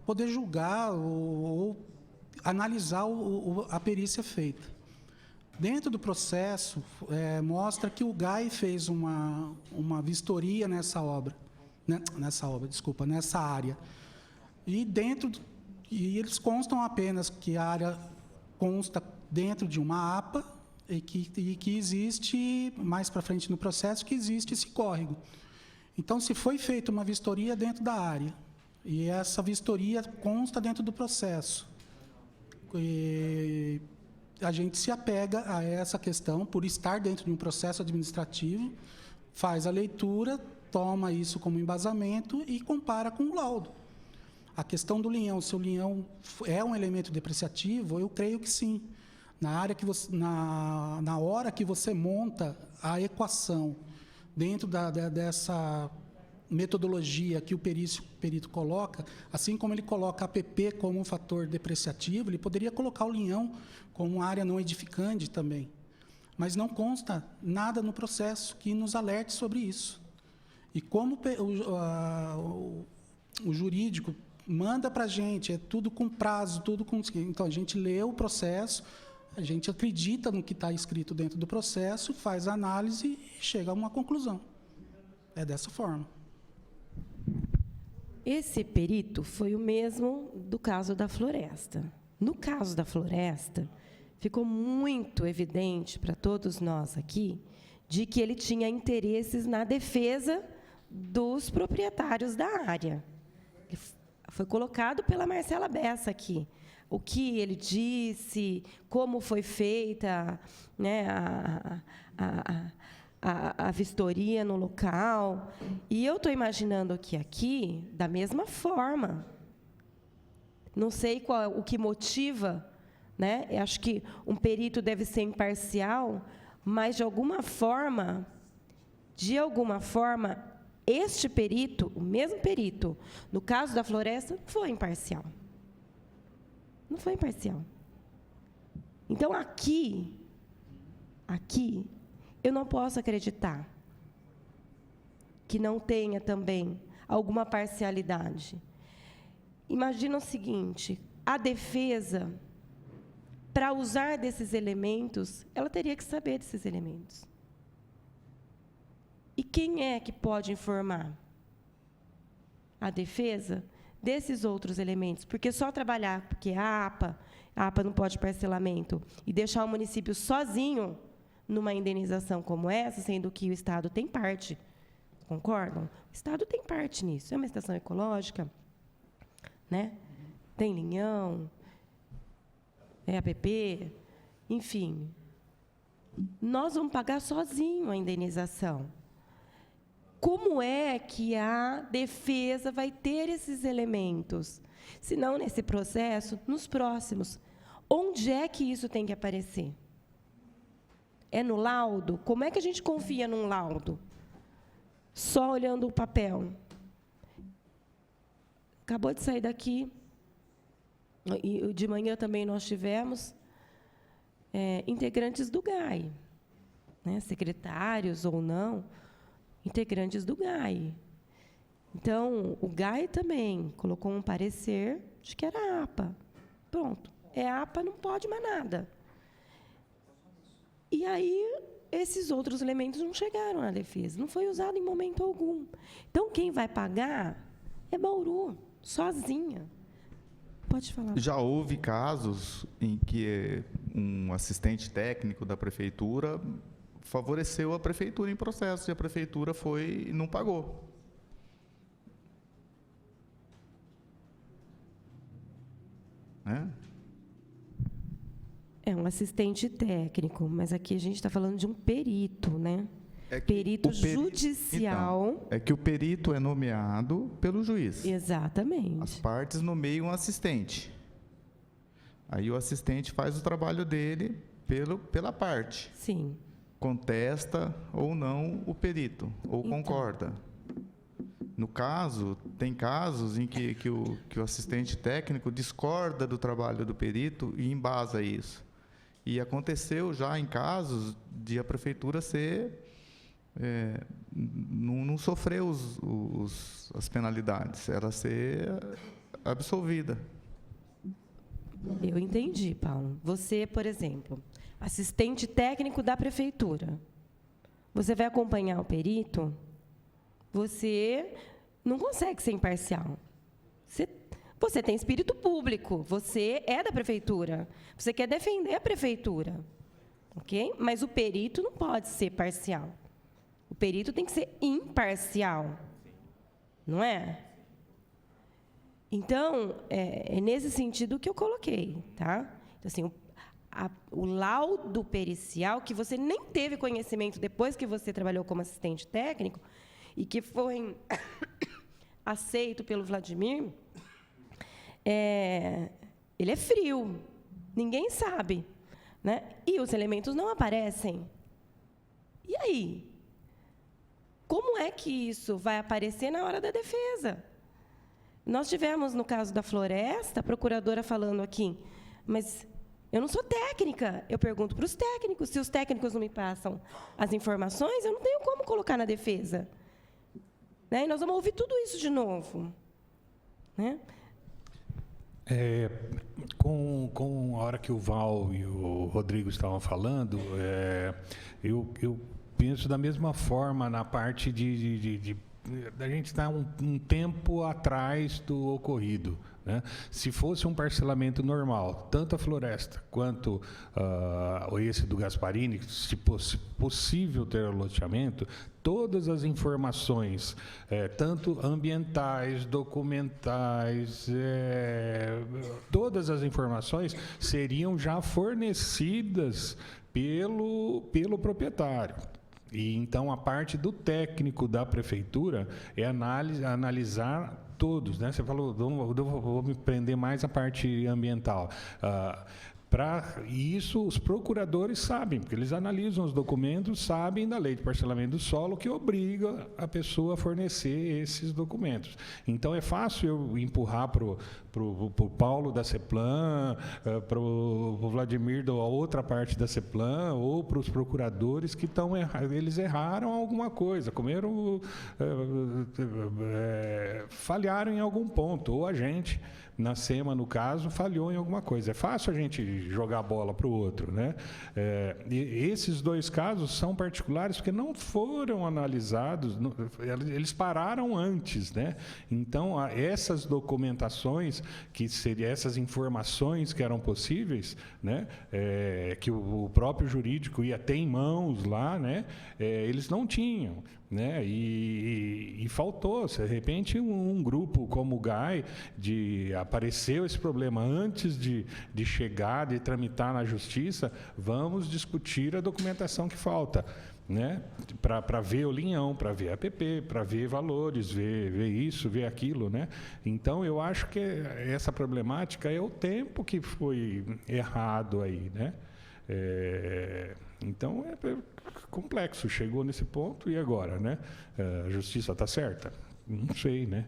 poder julgar ou analisar a perícia feita. Dentro do processo, mostra que o GAI fez uma vistoria nessa área. E eles constam apenas que a área consta dentro de uma APA e que existe, mais para frente no processo, que existe esse córrego. Então, se foi feita uma vistoria dentro da área, e essa vistoria consta dentro do processo, a gente se apega a essa questão, por estar dentro de um processo administrativo, faz a leitura, toma isso como embasamento e compara com o laudo. A questão do linhão, se o linhão é um elemento depreciativo, eu creio que sim. Na hora que você monta a equação dentro dessa metodologia que o perito coloca, assim como ele coloca a APP como um fator depreciativo, ele poderia colocar o linhão como área não edificante também. Mas não consta nada no processo que nos alerte sobre isso. E como o jurídico manda para a gente, é tudo com prazo, tudo com... Então, a gente lê o processo, a gente acredita no que está escrito dentro do processo, faz a análise e chega a uma conclusão. É dessa forma. Esse perito foi o mesmo do caso da floresta. No caso da floresta, ficou muito evidente para todos nós aqui de que ele tinha interesses na defesa dos proprietários da área. Foi colocado pela Marcela Bessa aqui. O que ele disse, como foi feita, né, a vistoria no local. E eu estou imaginando que aqui, da mesma forma. Não sei o que motiva, né? Eu acho que um perito deve ser imparcial, mas, de alguma forma, este perito, o mesmo perito, no caso da floresta, não foi imparcial. Não foi imparcial. Então, aqui, eu não posso acreditar que não tenha também alguma parcialidade. Imagina o seguinte, a defesa, para usar desses elementos, ela teria que saber desses elementos. E quem é que pode informar a defesa desses outros elementos? Porque só trabalhar, porque a APA não pode parcelamento, e deixar o município sozinho numa indenização como essa, sendo que o Estado tem parte, concordam? O Estado tem parte nisso. É uma estação ecológica, né? Tem linhão, é APP, enfim. Nós vamos pagar sozinho a indenização. Como é que a defesa vai ter esses elementos? Se não nesse processo, nos próximos. Onde é que isso tem que aparecer? É no laudo? Como é que a gente confia num laudo? Só olhando o papel. Acabou de sair daqui, e de manhã também nós tivemos integrantes do GAI, né, secretários ou não, integrantes do GAI. Então, o GAI também colocou um parecer de que era APA. Pronto, é APA, não pode mais nada. E aí, esses outros elementos não chegaram na defesa, não foi usado em momento algum. Então, quem vai pagar é Bauru, sozinha. Pode falar. Já houve casos em que um assistente técnico da prefeitura favoreceu a prefeitura em processo, e a prefeitura foi e não pagou. É um assistente técnico, mas aqui a gente está falando de um perito, né? Perito judicial. Então, é que o perito é nomeado pelo juiz. Exatamente. As partes nomeiam um assistente. Aí o assistente faz o trabalho dele pela parte. Sim. Contesta ou não o perito, ou Então. concorda. No caso, tem casos em que o assistente técnico discorda do trabalho do perito e embasa isso. E aconteceu já em casos de a prefeitura não sofrer as penalidades, ela ser absolvida. Eu entendi, Paulo. Você, por exemplo, assistente técnico da prefeitura, você vai acompanhar o perito, você não consegue ser imparcial. Você tem espírito público, você é da prefeitura, você quer defender a prefeitura, ok? Mas o perito não pode ser parcial. O perito tem que ser imparcial, não é? Então, é nesse sentido que eu coloquei, tá? Então, assim, o laudo pericial, que você nem teve conhecimento depois que você trabalhou como assistente técnico, e que foi aceito pelo Vladimir, ele é frio, ninguém sabe, né? E os elementos não aparecem. E aí? Como é que isso vai aparecer na hora da defesa? Nós tivemos, no caso da floresta, a procuradora falando aqui, mas eu não sou técnica, eu pergunto para os técnicos, se os técnicos não me passam as informações, eu não tenho como colocar na defesa. Né? E nós vamos ouvir tudo isso de novo. Né? Com a hora que o Val e o Rodrigo estavam falando, eu penso da mesma forma na parte da gente estar um tempo atrás do ocorrido. Né? Se fosse um parcelamento normal, tanto a floresta quanto esse do Gasparini, se fosse possível ter loteamento, todas as informações, tanto ambientais, documentais, todas as informações seriam já fornecidas pelo proprietário. E então a parte do técnico da prefeitura é analisar todos, né? Você falou, vou me prender mais a parte ambiental. E isso os procuradores sabem, porque eles analisam os documentos, sabem da lei de parcelamento do solo, que obriga a pessoa a fornecer esses documentos. Então é fácil eu empurrar para o Paulo da CEPLAN, para o Vladimir da outra parte da CEPLAN, ou para os procuradores que eles erraram alguma coisa, falharam em algum ponto, ou a gente, na SEMA, no caso, falhou em alguma coisa. É fácil a gente jogar a bola para o outro, né? E esses dois casos são particulares porque não foram analisados, eles pararam antes, né? Então, essas documentações, que seriam essas informações que eram possíveis, né? Que o próprio jurídico ia ter em mãos lá, né? Eles não tinham. Né? E faltou, de repente, um grupo como o GAI, apareceu esse problema antes de chegar, de tramitar na justiça, vamos discutir a documentação que falta. Né? Para ver o linhão, para ver APP, para ver valores, ver isso, ver aquilo. Né? Então, eu acho que essa problemática é o tempo que foi errado aí. Né? Então, é complexo, chegou nesse ponto, e agora? Né? A justiça está certa? Não sei, né?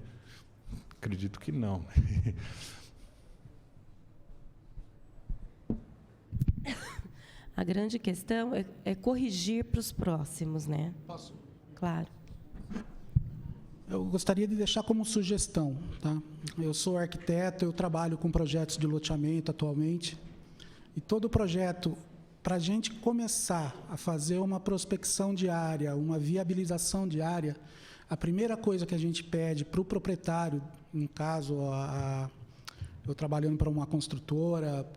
Acredito que não. A grande questão é corrigir para os próximos, né? Posso? Claro. Eu gostaria de deixar como sugestão, tá? Eu sou arquiteto, eu trabalho com projetos de loteamento atualmente, e todo projeto, para a gente começar a fazer uma prospecção de área, uma viabilização de área, a primeira coisa que a gente pede para o proprietário, no caso, eu trabalhando para uma construtora,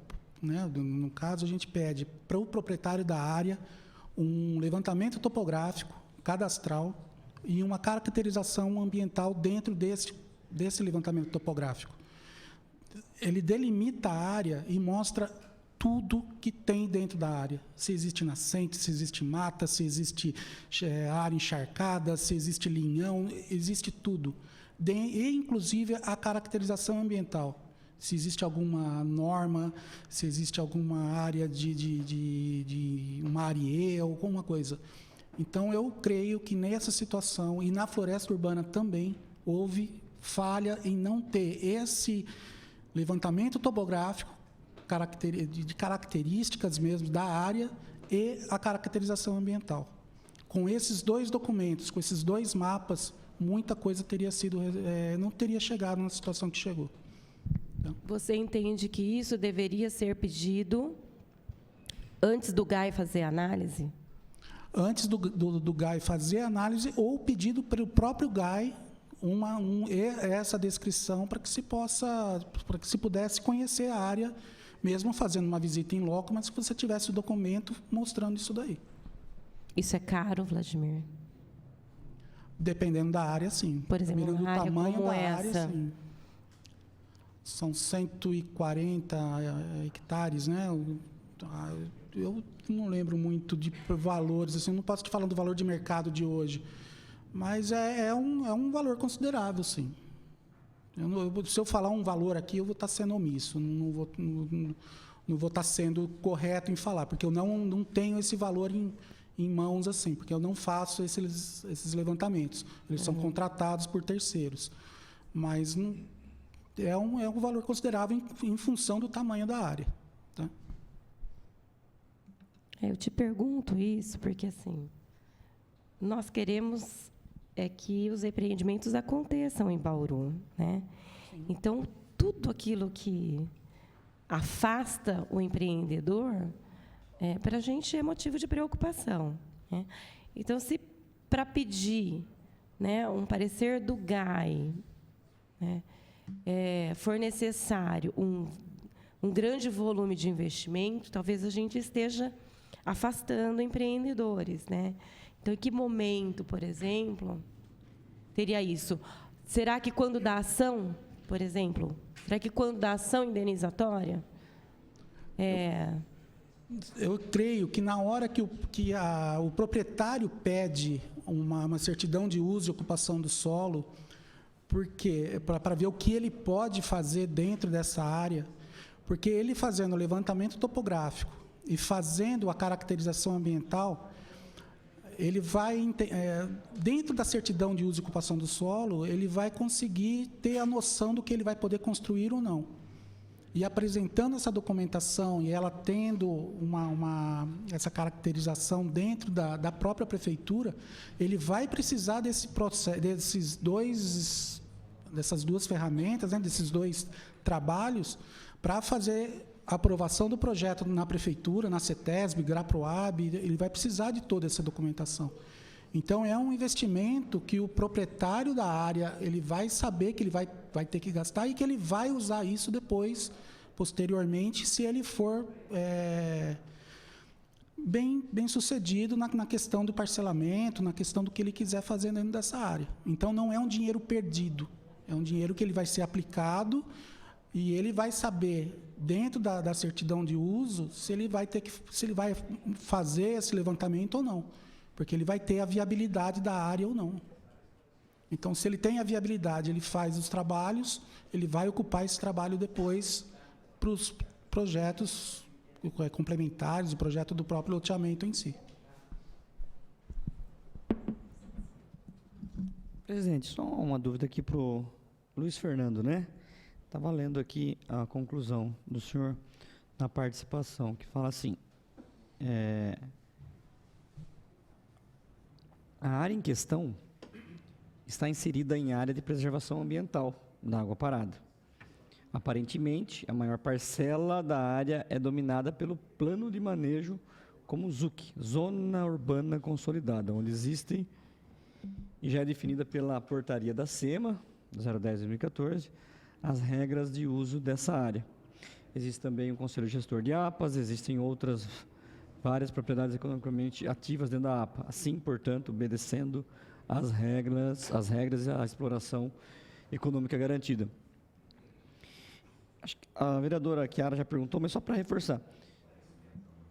né, no caso, a gente pede para o proprietário da área um levantamento topográfico, cadastral, e uma caracterização ambiental dentro desse levantamento topográfico. Ele delimita a área e mostra tudo que tem dentro da área. Se existe nascente, se existe mata, se existe área encharcada, se existe linhão, existe tudo. E, inclusive, a caracterização ambiental. se existe alguma norma, se existe alguma área de uma área E ou alguma coisa. Então, eu creio que nessa situação, e na floresta urbana também, houve falha em não ter esse levantamento topográfico, de características mesmo da área e a caracterização ambiental. Com esses 2 documentos, com esses 2 mapas, muita coisa teria sido, não teria chegado na situação que chegou. Então, você entende que isso deveria ser pedido antes do GAI fazer a análise? Antes do GAI fazer a análise ou pedido pelo próprio GAI essa descrição para que se pudesse conhecer a área, mesmo fazendo uma visita em loco, mas que você tivesse o documento mostrando isso daí. Isso é caro, Vladimir? Dependendo da área, sim. Por exemplo, do área tamanho como da essa. área, sim. São 140 hectares, né? Eu não lembro muito de valores, assim, não posso te falar do valor de mercado de hoje, mas é um valor considerável, sim. Se eu falar um valor aqui, eu vou estar sendo omisso, não vou estar sendo correto em falar, porque eu não tenho esse valor em mãos, assim, porque eu não faço esses levantamentos. Eles são contratados por terceiros. Mas é um valor considerável em função do tamanho da área. Tá? Eu te pergunto isso porque, assim, nós queremos que os empreendimentos aconteçam em Bauru, né? Então, tudo aquilo que afasta o empreendedor, para a gente é motivo de preocupação, né? Então, se para pedir, né, um parecer do GAI, né, for necessário um grande volume de investimento, talvez a gente esteja afastando empreendedores, né? Então, em que momento, por exemplo, teria isso? Será que quando dá ação, por exemplo, será que quando dá ação indenizatória? Eu creio que na hora que o proprietário pede uma certidão de uso e ocupação do solo, porque para ver o que ele pode fazer dentro dessa área, porque ele fazendo o levantamento topográfico e fazendo a caracterização ambiental, ele vai, dentro da certidão de uso e ocupação do solo, ele vai conseguir ter a noção do que ele vai poder construir ou não. E apresentando essa documentação e ela tendo essa caracterização dentro da própria prefeitura, ele vai precisar dessas 2 ferramentas, né, desses 2 trabalhos, para fazer a aprovação do projeto na prefeitura, na CETESB, GRAPROAB, ele vai precisar de toda essa documentação. Então, é um investimento que o proprietário da área ele vai saber que ele vai ter que gastar e que ele vai usar isso depois, posteriormente, se ele for bem sucedido na questão do parcelamento, na questão do que ele quiser fazer dentro dessa área. Então, não é um dinheiro perdido, é um dinheiro que ele vai ser aplicado e ele vai saber, dentro da certidão de uso, se ele vai fazer esse levantamento ou não, porque ele vai ter a viabilidade da área ou não. Então, se ele tem a viabilidade, ele faz os trabalhos, ele vai ocupar esse trabalho depois para os projetos complementares, o projeto do próprio loteamento em si. Presidente, só uma dúvida aqui para o Luiz Fernando, né? Estava lendo aqui a conclusão do senhor na participação, que fala assim, a área em questão está inserida em área de preservação ambiental da água parada. Aparentemente, a maior parcela da área é dominada pelo plano de manejo como ZUC, Zona Urbana Consolidada, onde existe e já é definida pela portaria da SEMA, 010/2014, as regras de uso dessa área. Existe também o Conselho Gestor de APAs, existem várias propriedades economicamente ativas dentro da APA, assim, portanto, obedecendo as regras e a exploração econômica garantida. Acho que a vereadora Chiara já perguntou, mas só para reforçar.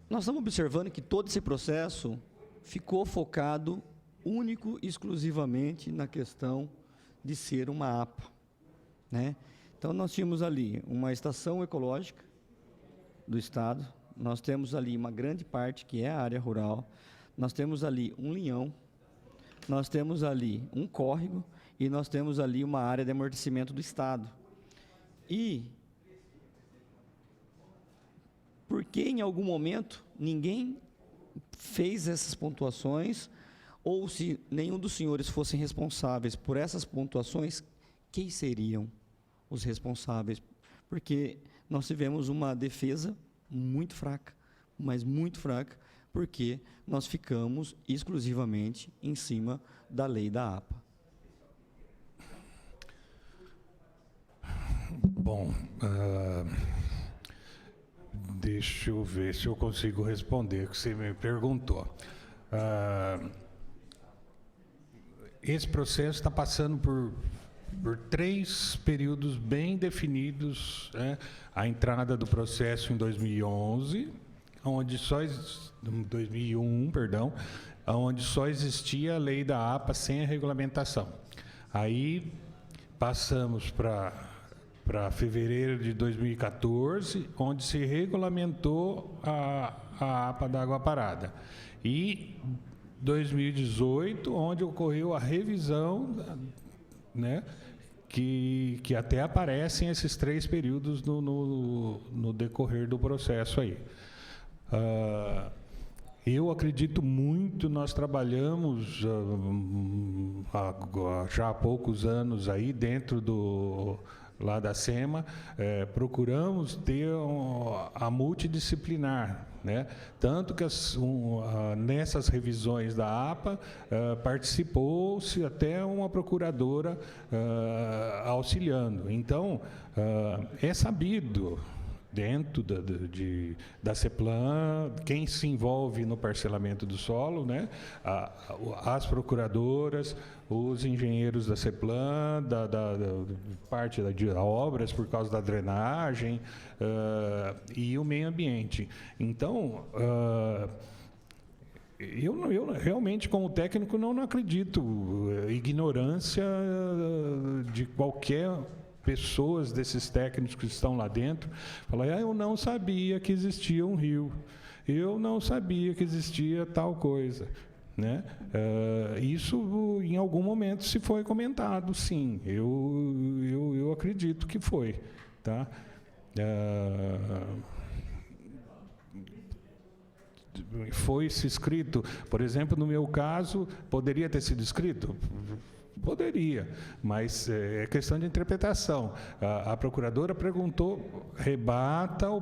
Nós estamos observando que todo esse processo ficou focado único e exclusivamente na questão de ser uma APA, né? Então, nós tínhamos ali uma estação ecológica do Estado, nós temos ali uma grande parte que é a área rural, nós temos ali um linhão, nós temos ali um córrego e nós temos ali uma área de amortecimento do Estado. E por que em algum momento ninguém fez essas pontuações, ou se nenhum dos senhores fossem responsáveis por essas pontuações, quem seriam os responsáveis? Porque nós tivemos uma defesa muito fraca, mas muito fraca, porque nós ficamos exclusivamente em cima da lei da APA. Bom, deixa eu ver se eu consigo responder o que você me perguntou. Esse processo está passando por 3 períodos bem definidos, né? A entrada do processo em 2011, onde 2001, perdão, onde só existia a lei da APA sem a regulamentação. Aí passamos para fevereiro de 2014, onde se regulamentou a APA da água parada. E 2018, onde ocorreu a revisão, né, que até aparecem esses 3 períodos no decorrer do processo aí. Eu acredito muito, nós trabalhamos já há poucos anos aí dentro lá da SEMA, procuramos ter a multidisciplinar, né? Tanto que nessas revisões da APA participou-se até uma procuradora auxiliando. Então, é sabido dentro da CEPLAN, quem se envolve no parcelamento do solo, né? As procuradoras, os engenheiros da CEPLAN, da parte de obras por causa da drenagem e o meio ambiente. Então, eu realmente, como técnico, não acredito ignorância de qualquer pessoas desses técnicos que estão lá dentro, falam, eu não sabia que existia um rio, eu não sabia que existia tal coisa, né? Isso em algum momento se foi comentado, sim, eu acredito que foi, tá? Foi-se escrito, por exemplo, no meu caso, poderia ter sido escrito? Poderia, mas é questão de interpretação. A procuradora perguntou, rebata o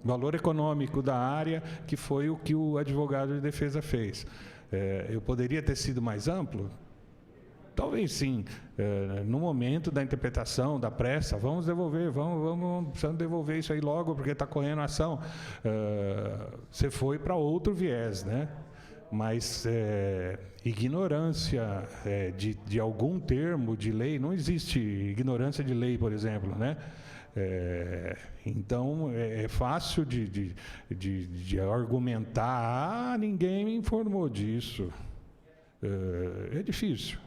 valor econômico da área, que foi o que o advogado de defesa fez. Eu poderia ter sido mais amplo? Talvez sim. No momento da interpretação, da pressa, vamos devolver, precisamos devolver isso aí logo, porque está correndo a ação. Você foi para outro viés, né? Mas ignorância de algum termo de lei, não existe ignorância de lei, por exemplo, né? Então, é fácil de argumentar, ninguém me informou disso. É difícil.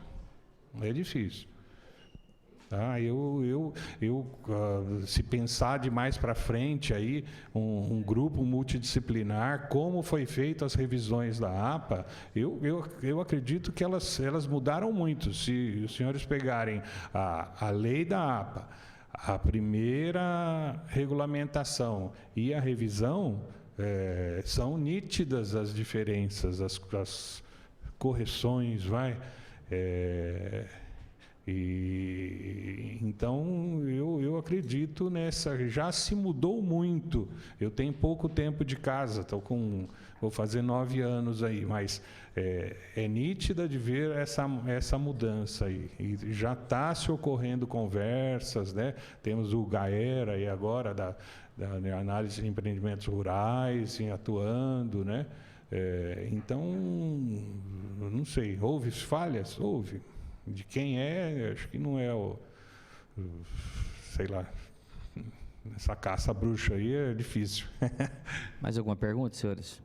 Tá? Se pensar de mais para frente aí, um grupo multidisciplinar, como foi feito as revisões da APA, eu acredito que elas mudaram muito. Se os senhores pegarem a lei da APA, a primeira regulamentação e a revisão, são nítidas as diferenças, as correções, então eu acredito nessa. Já se mudou muito. Eu tenho pouco tempo de casa, vou fazer 9 anos aí, mas é nítida de ver essa mudança aí. E já está se ocorrendo conversas, né? Temos o GAERA aí agora da análise de empreendimentos rurais atuando, né? Então, não sei, houve falhas? Houve. De quem acho que não é sei lá, essa caça bruxa aí é difícil. Mais alguma pergunta, senhores?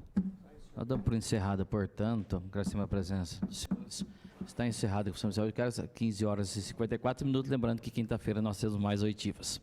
Nós damos por encerrada, portanto, agradeço a presença dos senhores. Está encerrada a Comissão Judicial de Inquérito, 15 horas e 54 minutos. Lembrando que quinta-feira nós temos mais oitivas.